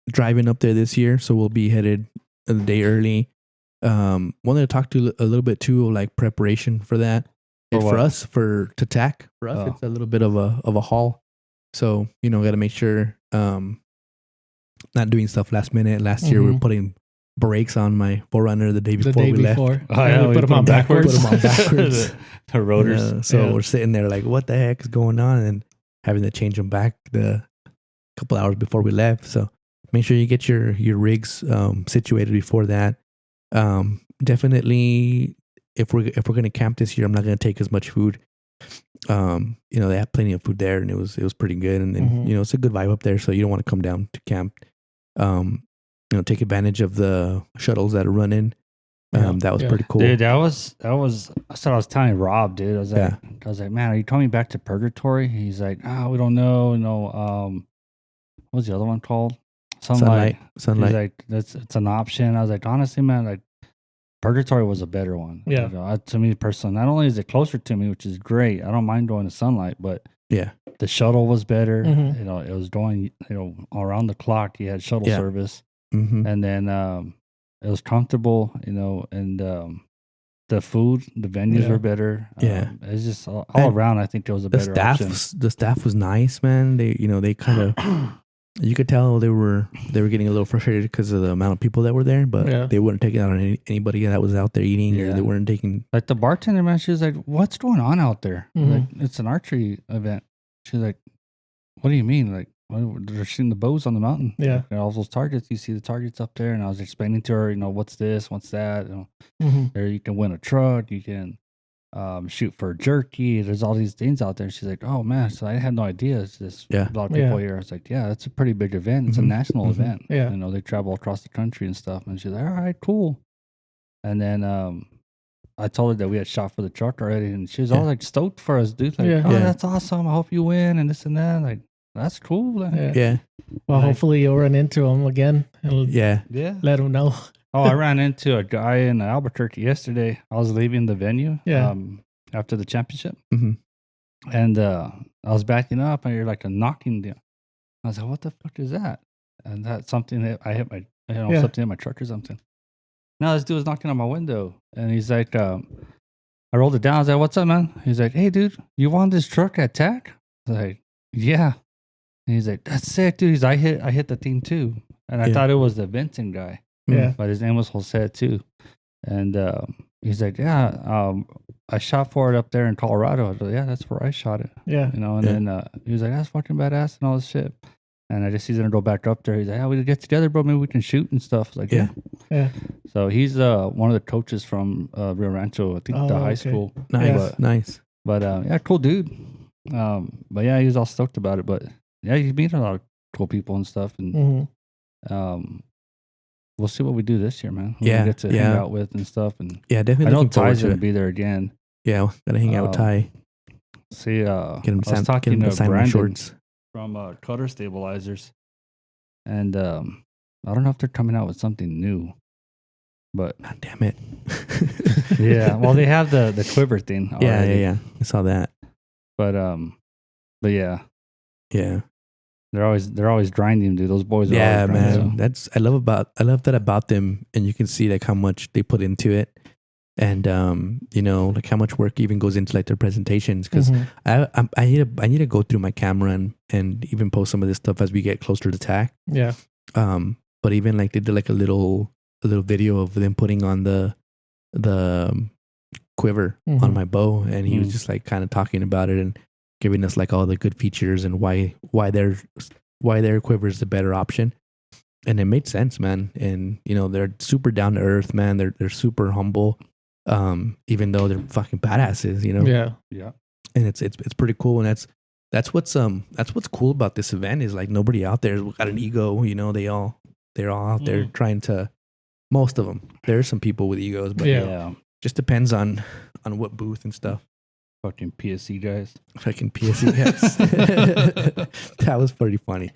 Driving up there this year, so we'll be headed a day early. Wanted to talk to a little bit too, like preparation for that. For us, to TAC, for us, it's a little bit of a haul. So got to make sure not doing stuff last minute. Last year we were putting brakes on my 4Runner the day before we left. Oh, yeah, we put them on backwards. Put them on backwards. The rotors. So we're sitting there like, what the heck is going on? And having to change them back the couple hours before we left. So make sure you get your rigs situated before that. Definitely, if we're gonna camp this year, I'm not gonna take as much food. They had plenty of food there, and it was pretty good. And it's a good vibe up there. So you don't want to come down to camp. Take advantage of the shuttles that are running. That was pretty cool, dude. That was. I was telling Rob, dude. I was like, man, are you coming back to Purgatory? He's like, we don't know. What was the other one called? Sunlight. He's like, it's an option. I was like, honestly, man, like Purgatory was a better one. Yeah. To me personally, not only is it closer to me, which is great. I don't mind going to Sunlight, but the shuttle was better. It was going, around the clock. You had shuttle service, and then it was comfortable, and the food, the venues were better. It's just all around. I think it was a better option. The staff was nice, man. They kind of. You could tell they were getting a little frustrated because of the amount of people that were there, but they weren't taking out on anybody that was out there eating, or they weren't taking. Like the bartender, man, she was like, "What's going on out there? Like, it's an archery event." She's like, "What do you mean? Like, they're shooting the bows on the mountain? Yeah, all those targets. You see the targets up there." And I was explaining to her, what's this, what's that. There you can win a truck. You can shoot for jerky. There's all these things out there. She's like, "Oh man!" So I had no idea. It's just a lot of people here. I was like, "Yeah, it's a pretty big event. It's a national event. Yeah, they travel across the country and stuff." And she's like, "All right, cool." And then I told her that we had shot for the truck already, and she was all like stoked for us, dude. Like, that's awesome. I hope you win and this and that. Like, that's cool. Yeah. Well, hopefully you'll run into him again. Yeah. Let him know. Oh, I ran into a guy in Albuquerque yesterday. I was leaving the venue after the championship. And I was backing up, and you're like a knocking down. I was like, what the fuck is that? And that's something that I hit my, something in my truck or something. Now this dude was knocking on my window, and he's like, I rolled it down. I was like, what's up, man? He's like, hey, dude, you want this truck at TAC? I was like, yeah. And he's like, that's sick, dude. He's like, I hit the thing too. And I thought it was the Vincent guy. Yeah. But his name was Jose too. And he's like, I shot for it up there in Colorado. I was like, yeah, that's where I shot it. Yeah. And then he was like, that's fucking badass and all this shit. And I just he's gonna go back up there. He's like, we get together, bro. Maybe we can shoot and stuff. Like, yeah. So he's one of the coaches from Rio Rancho, I think the high school. Nice. But cool dude. But yeah, he was all stoked about it. But yeah, he's meeting a lot of cool people and stuff. And we'll see what we do this year, man. Who we get to hang out with and stuff. And definitely. I know Ty's gonna be there again. Yeah, gotta hang out with Ty. See, get him I was talking to Brandon shorts from Cutter Stabilizers, and I don't know if they're coming out with something new, but God damn it. Yeah, well, they have the quiver thing already. Yeah. I saw that. But yeah. They're always grinding, dude. Those boys are always grinding. Man. So. I love that about them, and you can see like how much they put into it. And like how much work even goes into like their presentations, because I need to go through my camera and even post some of this stuff as we get closer to TAC. Yeah. But even like they did like a little video of them putting on the quiver on my bow, and he was just like kind of talking about it and giving us like all the good features and why their quiver is the better option. And it made sense, man. And they're super down to earth, man. They're super humble. Even though they're fucking badasses, Yeah. And it's pretty cool, and that's what's cool about this event is like nobody out there's got an ego, they're all out there trying to. Most of them, there are some people with egos, but just depends on what booth and stuff. Fucking PSC guys. Fucking PSC guys. That was pretty funny.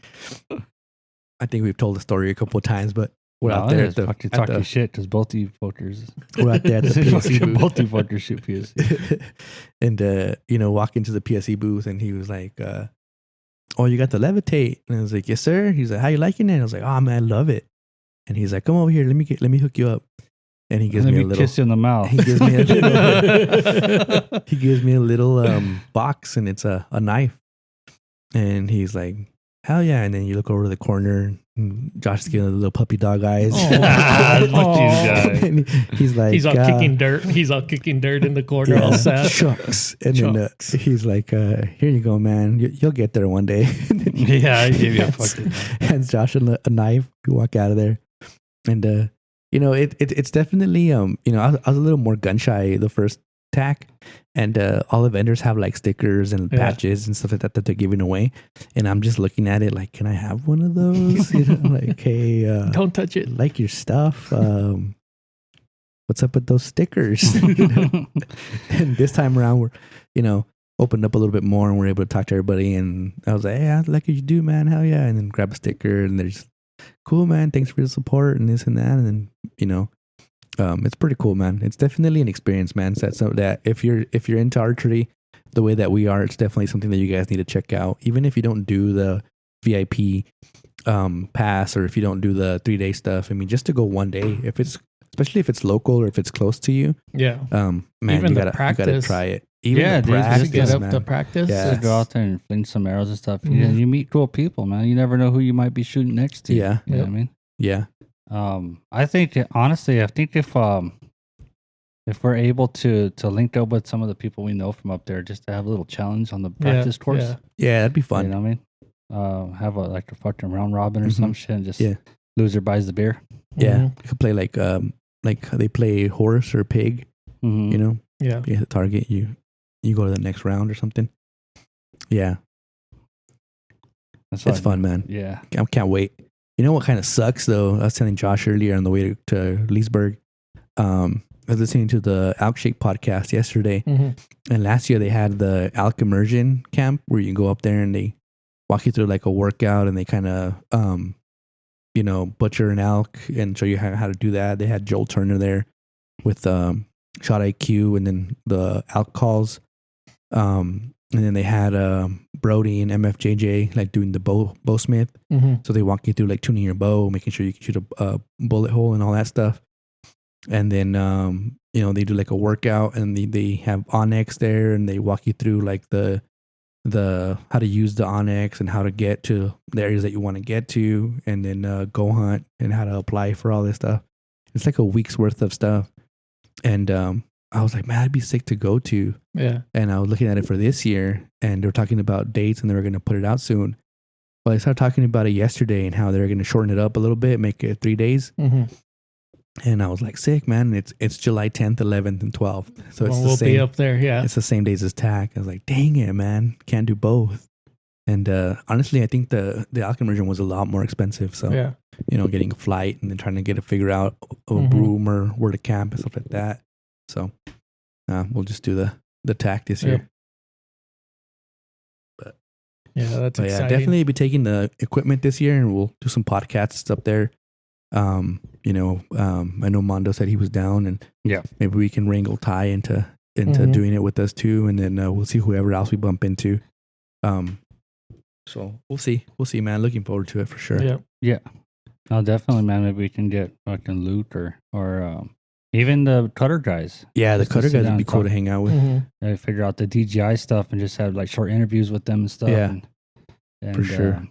I think we've told the story a couple of times, but. We're out there talking shit because both of you fuckers. We're out there at the PSC booth. Both of you fuckers shoot PSC. And walk into the PSC booth, and he was like, "Oh, you got the levitate?" And I was like, "Yes, sir." He's like, "How you liking it?" I was like, "Oh man, I love it." And he's like, "Come over here, let me hook you up." And he gives me a little kiss you in the mouth. He gives me a little box, and it's a knife. And he's like, "Hell yeah!" And then you look over to the corner, Josh is giving the little puppy dog eyes. Oh. He's like, he's all kicking dirt. He's all kicking dirt in the corner, all sad. Shucks. And then he's like, here you go, man. You'll get there one day. Yeah, I gave you a fucking hands Josh a knife. You walk out of there. And, it's definitely, I was a little more gun shy the first TAC, and all the vendors have like stickers and patches and stuff like that they're giving away, and I'm just looking at it like, can I have one of those? Like, hey, don't touch it. Like your stuff. What's up with those stickers? And this time around, we're opened up a little bit more, and we're able to talk to everybody. And I was like, hey, I like what you do, man. Hell yeah! And then grab a sticker, and they're just cool, man. Thanks for the support and this and that. And then it's pretty cool, man. It's definitely an experience, man. So that if you're into archery the way that we are, it's definitely something that you guys need to check out. Even if you don't do the VIP pass, or if you don't do the 3-day stuff, I mean, just to go one day, especially if it's local or if it's close to you. Yeah. Man, even you gotta try it. Even the practice, get up to practice. Yeah. Go out there and fling some arrows and stuff. Mm-hmm. You meet cool people, man. You never know who you might be shooting next to. Yeah. You know what I mean? Yeah. I think honestly, if we're able to link up with some of the people we know from up there, just to have a little challenge on the practice course. Yeah, that'd be fun. You know what I mean? Have a fucking round robin or some shit, and just loser buys the beer. Yeah, you could play like they play horse or pig. Yeah, you hit the target, you go to the next round or something. Yeah, it's fun, man. Yeah, I can't wait. You know what kind of sucks though? I was telling Josh earlier on the way to Leesburg. I was listening to the Alk Shake podcast yesterday, and last year they had the Alk Immersion Camp where you go up there and they walk you through like a workout, and they kind of butcher an elk and show you how to do that. They had Joel Turner there with Shot IQ, and then the elk calls, and then they had Brody and MFJJ like doing the bowsmith. So they walk you through like tuning your bow, making sure you can shoot a bullet hole and all that stuff. And then they do like a workout, and they have Onyx there, and they walk you through like the how to use the Onyx and how to get to the areas that you want to get to, and then go hunt and how to apply for all this stuff. It's like a week's worth of stuff. And I was like, man, I'd be sick to go to. Yeah. And I was looking at it for this year, and they were talking about dates, and they were going to put it out soon. Well, I started talking about it yesterday and how they're going to shorten it up a little bit, make it 3 days. And I was like, sick, man. It's July 10th, 11th, and 12th. So we'll be up there, yeah. It's the same days as TAC. I was like, dang it, man. Can't do both. And honestly, I think the Alk Immersion was a lot more expensive. So, getting a flight and then trying to get to figure out a room or where to camp and stuff like that. So we'll just do the TAC this year. But that's exciting. Yeah, definitely be taking the equipment this year, and we'll do some podcasts up there. I know Mondo said he was down, and maybe we can wrangle Ty into doing it with us too, and then we'll see whoever else we bump into. So we'll see, man. Looking forward to it for sure. Yeah. No, definitely, man. Maybe we can get fucking Luke or even the cutter guys. Yeah, the cutter guys would be cool to hang out with. Figure out the DJI stuff and just have like short interviews with them and stuff. Yeah, and for sure.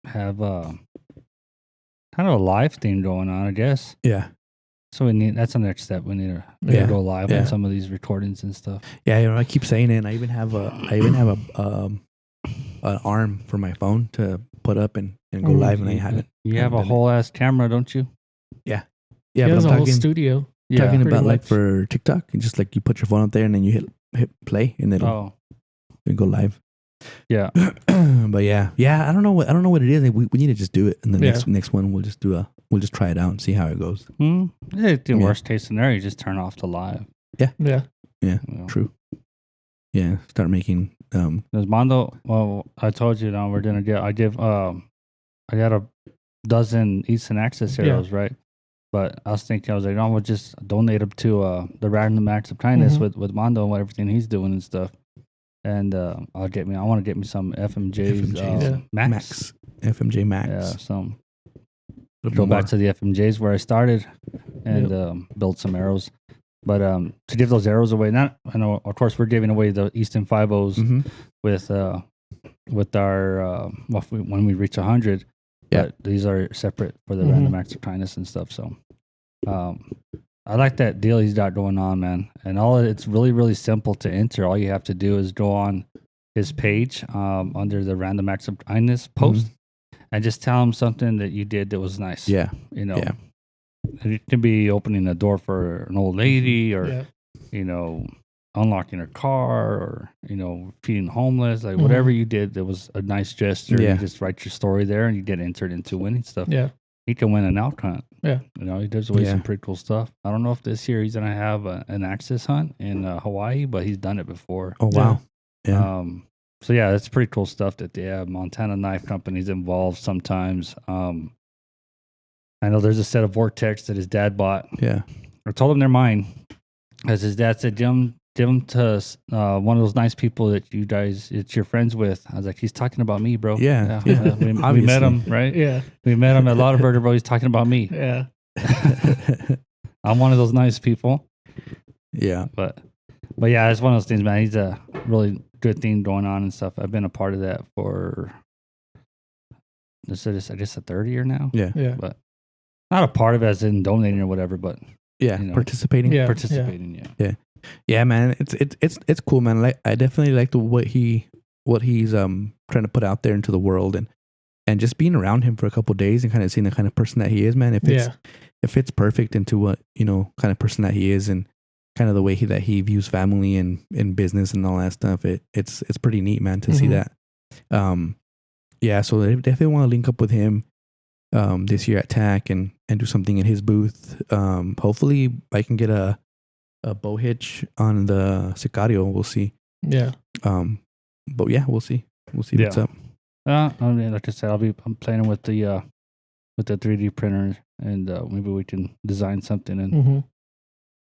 Have kind of a live thing going on, I guess. Yeah. So that's the next step. We need to go live on some of these recordings and stuff. Yeah, I keep saying it. And I even have an arm for my phone to put up and go live, and I haven't. You have a whole ass camera, don't you? Yeah. He has a whole studio. Talking about like for TikTok, and just like you put your phone up there and then you hit play, and then it'll go live. Yeah. But yeah. I don't know what it is. We need to just do it, and the next one we'll just try it out and see how it goes. The worst case scenario, just turn off the live. Yeah. True. Yeah, start making. There's Mondo. Well, I told you now we're gonna get. I got a dozen Eastern Access arrows, right? But I was thinking, we'll just donate them to the Random Acts of Kindness with Mondo and everything he's doing and stuff. And I want to get me some FMJs, Max. FMJ Max. Yeah, some. Go back to the FMJs where I started and build some arrows. But to give those arrows away, I know, of course, we're giving away the Easton 5.0s with our when we reach 100. but these are separate for the random acts of kindness and stuff. So, I like that deal he's got going on, man. And it's really, really simple to enter. All you have to do is go on his page under the random acts of kindness post and just tell him something that you did that was nice. Yeah. You know, and it could be opening a door for an old lady or, you know, unlocking her car or, you know, feeding homeless, like whatever you did that was a nice gesture. You just write your story there and you get entered into winning stuff. Yeah. He can win an elk hunt. Yeah. You know, he does some pretty cool stuff. I don't know if this year he's going to have an axis hunt in Hawaii, but he's done it before. Oh, wow. Yeah. So, yeah, that's pretty cool stuff that they have. Montana Knife Company's involved sometimes. I know there's a set of Vortex that his dad bought. Yeah. I told him they're mine. As his dad said, give them to one of those nice people that you're friends with. I was like, he's talking about me, bro. Yeah. We met him, right? Yeah. We met him at Lauderburger, bro. He's talking about me. Yeah. I'm one of those nice people. Yeah. But yeah, it's one of those things, man. He's a really good thing going on and stuff. I've been a part of that for, I guess, a third year now. Yeah. Yeah. But not a part of it as in donating or whatever, but yeah, you know, participating. Yeah. Yeah, man. It's cool, man. Like, I definitely like what he's trying to put out there into the world, and just being around him for a couple of days and kind of seeing the kind of person that he is, man. If it's perfect into what, you know, kind of person that he is, and kind of the way that he views family and business and all that stuff, it's pretty neat, man, to see that. Yeah, so I definitely want to link up with him this year at TAC and do something in his booth. Hopefully I can get a bow hitch on the Sicario. We'll see. Yeah. But yeah, we'll see what's up. I mean, like I said, I'm playing with the 3D printer, and maybe we can design something and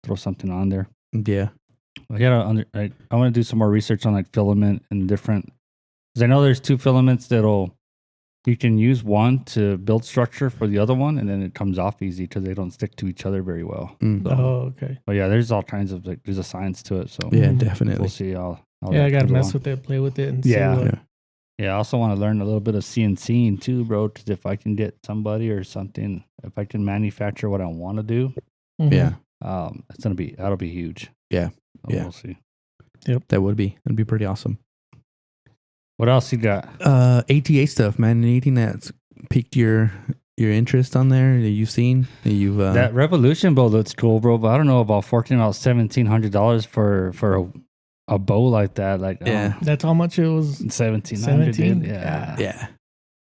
throw something on there. Yeah. I want to do some more research on like filament and different, because I know there's two filaments you can use one to build structure for the other one, and then it comes off easy because they don't stick to each other very well. So, okay. But yeah, there's all kinds of there's a science to it. So yeah, definitely. We'll see how I got to mess with it, play with it, and see what. Yeah, I also want to learn a little bit of CNCing too, bro. Because if I can get somebody or something, if I can manufacture what I want to do, that'll be huge. Yeah, We'll see. Yep, that'd be pretty awesome. What else you got? ATA stuff, man. Anything that's piqued your interest on there that you've seen? That Revolution bow looks cool, bro. But I don't know about $1,700 for a bow like that. Like, that's how much it was. 17. Yeah.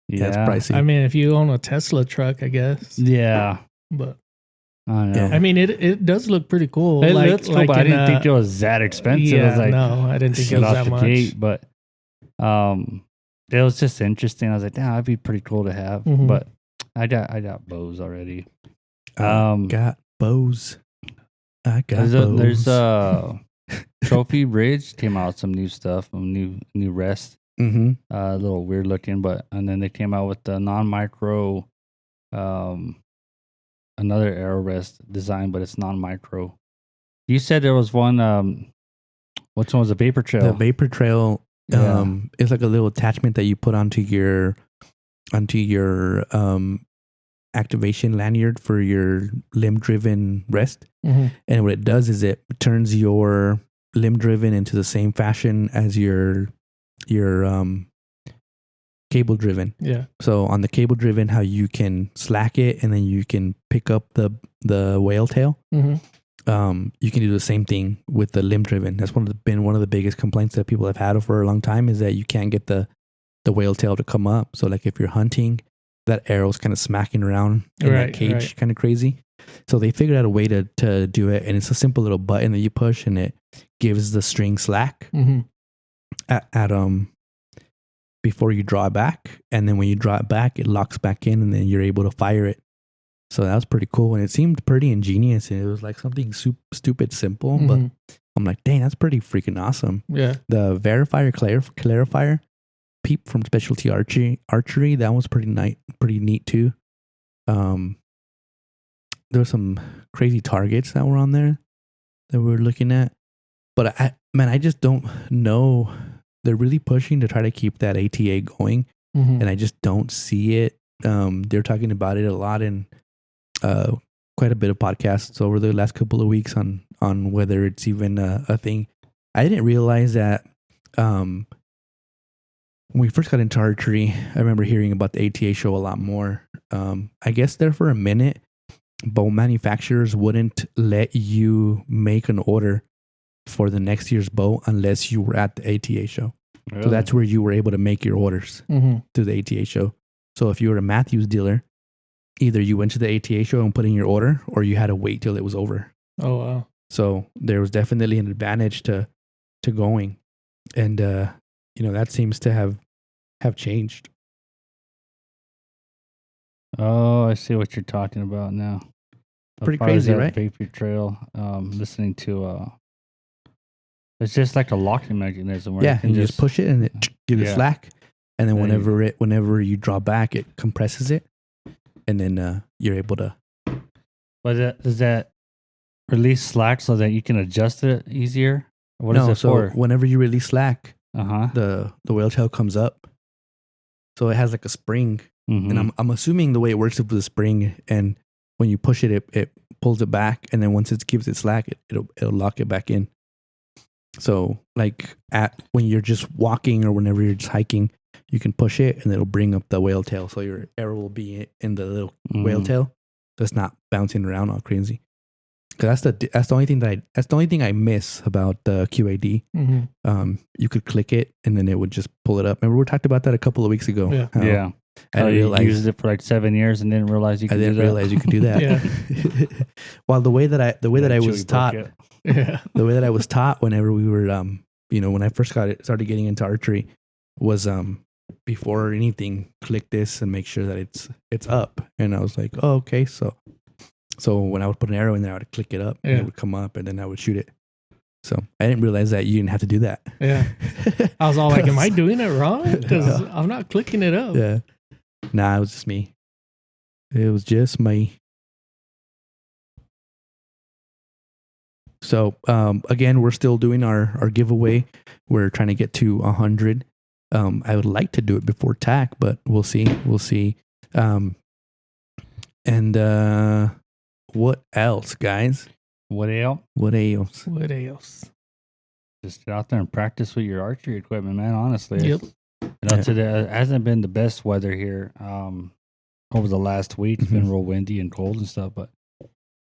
That's pricey. I mean, if you own a Tesla truck, I guess. Yeah, but I don't know. I mean, it does look pretty cool. It looks cool, but I didn't think it was that expensive. Yeah, I was like, no, I didn't think it was that much. Gate, but it was just interesting. I was like, that'd be pretty cool to have. But I got bows already. Got bows. I got bows. There's Trophy Bridge came out with some new stuff, new rest. A little weird looking, and then they came out with the non-micro, another arrow rest design, but it's non-micro. You said there was one. Which one was the Vapor Trail? The Vapor Trail. It's like a little attachment that you put onto your activation lanyard for your limb-driven rest. And what it does is it turns your limb-driven into the same fashion as your cable-driven. Yeah. So on the cable-driven, how you can slack it and then you can pick up the whale tail. You can do the same thing with the limb-driven. That's been one of the biggest complaints that people have had for a long time, is that you can't get the whale tail to come up. So like if you're hunting, that arrow's kind of smacking around in that cage, kind of crazy. So they figured out a way to do it, and it's a simple little button that you push, and it gives the string slack at before you draw it back, and then when you draw it back, it locks back in, and then you're able to fire it. So that was pretty cool, and it seemed pretty ingenious, and it was like something stupid simple, but I'm like, dang, that's pretty freaking awesome. Yeah. The Verifier Clarifier Peep from Specialty Archery, that was pretty neat too. There were some crazy targets that were on there that we were looking at, but I just don't know. They're really pushing to try to keep that ATA going, and I just don't see it They're talking about it a lot in quite a bit of podcasts over the last couple of weeks on whether it's even a thing. I didn't realize that when we first got into archery, I remember hearing about the ATA show a lot more. I guess there for a minute, bow manufacturers wouldn't let you make an order for the next year's bow unless you were at the ATA show. Really? So that's where you were able to make your orders to the ATA show. So if you were a Matthews dealer, either you went to the ATA show and put in your order, or you had to wait till it was over. Oh, wow. So there was definitely an advantage to going. And, that seems to have changed. Oh, I see what you're talking about now. Pretty crazy, right? Vapor trail, listening to, it's just like a locking mechanism. Where you just push it and it gives it slack. And then whenever you draw back, it compresses it. And then you're able to. But does that release slack so that you can adjust it easier? What is it for? Whenever you release slack, the whale tail comes up. So it has like a spring. And I'm assuming the way it works is with a spring, and when you push it, it pulls it back, and then once it gives it slack, it'll lock it back in. So like when you're just walking or whenever you're just hiking, you can push it and it'll bring up the whale tail. So your arrow will be in the little whale tail. So it's not bouncing around all crazy. Because that's the only thing I miss about the QAD. You could click it and then it would just pull it up. Remember we talked about that a couple of weeks ago. Yeah. I didn't realize you used it for like 7 years and didn't realize you could do that. I didn't realize you could do that. Well, the way that I was taught, the way that I was taught whenever we were, when I first started getting into archery, was before anything, click this and make sure that it's up. And I was like, oh, okay. So when I would put an arrow in there, I would click it up and it would come up, and then I would shoot it. So I didn't realize that you didn't have to do that. Yeah. I was all like, am I doing it wrong? Because I'm not clicking it up. Yeah. Nah, it was just me. It was just me. So again, we're still doing our giveaway. We're trying to get to 100. I would like to do it before TAC, but we'll see. And what else, guys? What else? Just get out there and practice with your archery equipment, man. Honestly, yep. Today it hasn't been the best weather here. Over the last week, it's been real windy and cold and stuff. But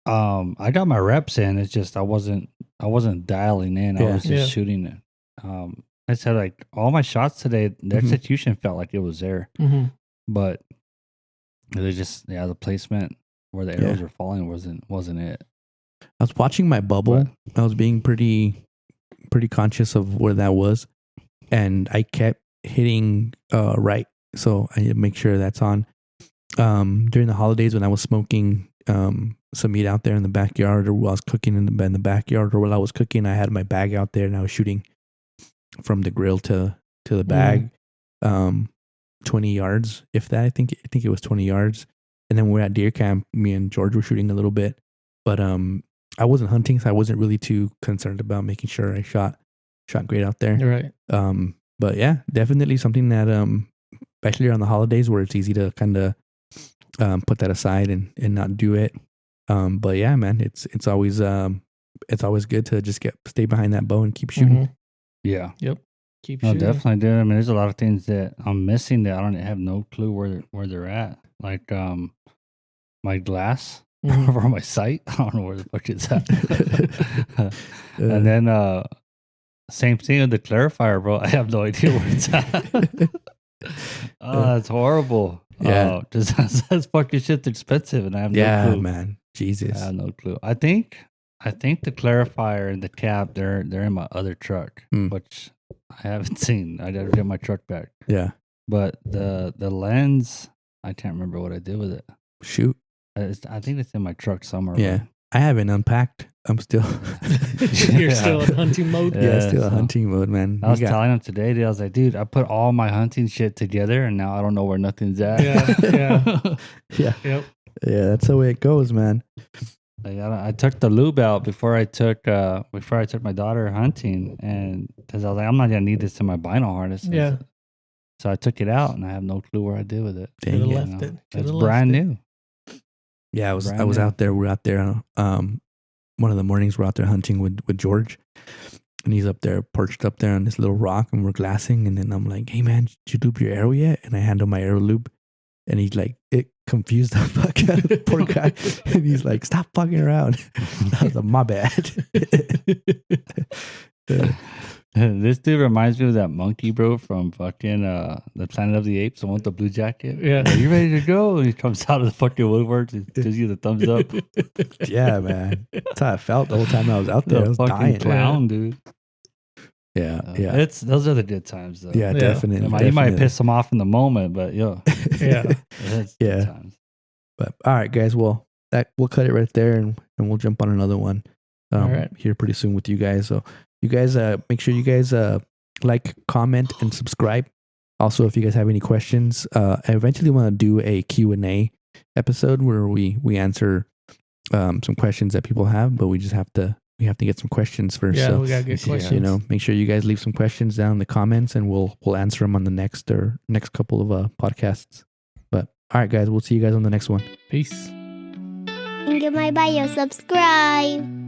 I got my reps in. It's just I wasn't dialing in. I was just shooting it. I said like all my shots today, the execution felt like it was there, but they just the placement where the arrows were falling wasn't it. I was watching my bubble. I was being pretty conscious of where that was, and I kept hitting right. So I need to make sure that's on. During the holidays when I was smoking some meat out there in the backyard, or while I was cooking in the backyard, or while I was cooking, I had my bag out there and I was shooting from the grill to the bag, 20 yards, if that. I think it was 20 yards. And then we're at deer camp. Me and George were shooting a little bit, but I wasn't hunting, so I wasn't really too concerned about making sure I shot great out there. Right. But yeah, definitely something that especially around the holidays where it's easy to kind of put that aside and not do it. But yeah, man, it's always good to just stay behind that bow and keep shooting. Yeah. Yep. Keep shooting. Definitely do. I mean, there's a lot of things that I'm missing that I don't have no clue where they're at. Like my glass or my sight. I don't know where the fuck it's at. And then same thing with the clarifier, bro. I have no idea where it's at. That's horrible. Yeah. That's fucking shit's expensive, and I have no clue. Yeah, man. Jesus. I have no clue. I think the clarifier and the cap, they're in my other truck, which I haven't seen. I gotta get my truck back. Yeah. But the lens, I can't remember what I did with it. Shoot. I think it's in my truck somewhere. Yeah. I haven't unpacked. I'm still. You're still in hunting mode? Yeah, still in hunting mode, man. I was telling him today, dude, I was like, dude, I put all my hunting shit together and now I don't know where nothing's at. Yeah. Yeah. Yep. Yeah, that's the way it goes, man. Like, I took the lube out before I took my daughter hunting, and because I was like, I'm not gonna need this in my vinyl harness. Yeah. So I took it out, and I have no clue where I did with it. Should have Dang it. left it. It's brand new. Yeah, I was Brand new. out there. We're out there. One of the mornings we're out there hunting with George, and he's up there perched up there on this little rock, and we're glassing. And then I'm like, "Hey man, did you lube your arrow yet?" And I hand him my arrow lube, and he's like, it confused the fuck out of the poor guy, and he's like, "Stop fucking around." I was like, "My bad." This dude reminds me of that monkey, bro, from fucking the Planet of the Apes, the one with the blue jacket. Yeah. Are you ready to go? And he comes out of the fucking woodwork and gives you the thumbs up. Yeah, man. That's how I felt the whole time I was out there. I The was fucking dying. clown, dude. Yeah, yeah. Those are the good times, though. Yeah, Yeah. definitely. You might piss them off in the moment, but Yeah. it's Yeah. good times. But all right, guys. Well, we'll cut it right there, and we'll jump on another one All right. here pretty soon with you guys. So you guys, make sure you guys like, comment, and subscribe. Also, if you guys have any questions, I eventually want to do a Q&A episode where we answer some questions that people have, but we have to get some questions first. Yeah, so, we got good questions. make sure you guys leave some questions down in the comments, and we'll answer them on the next couple of podcasts. But all right, guys, we'll see you guys on the next one. Peace. Link in my bio. Subscribe.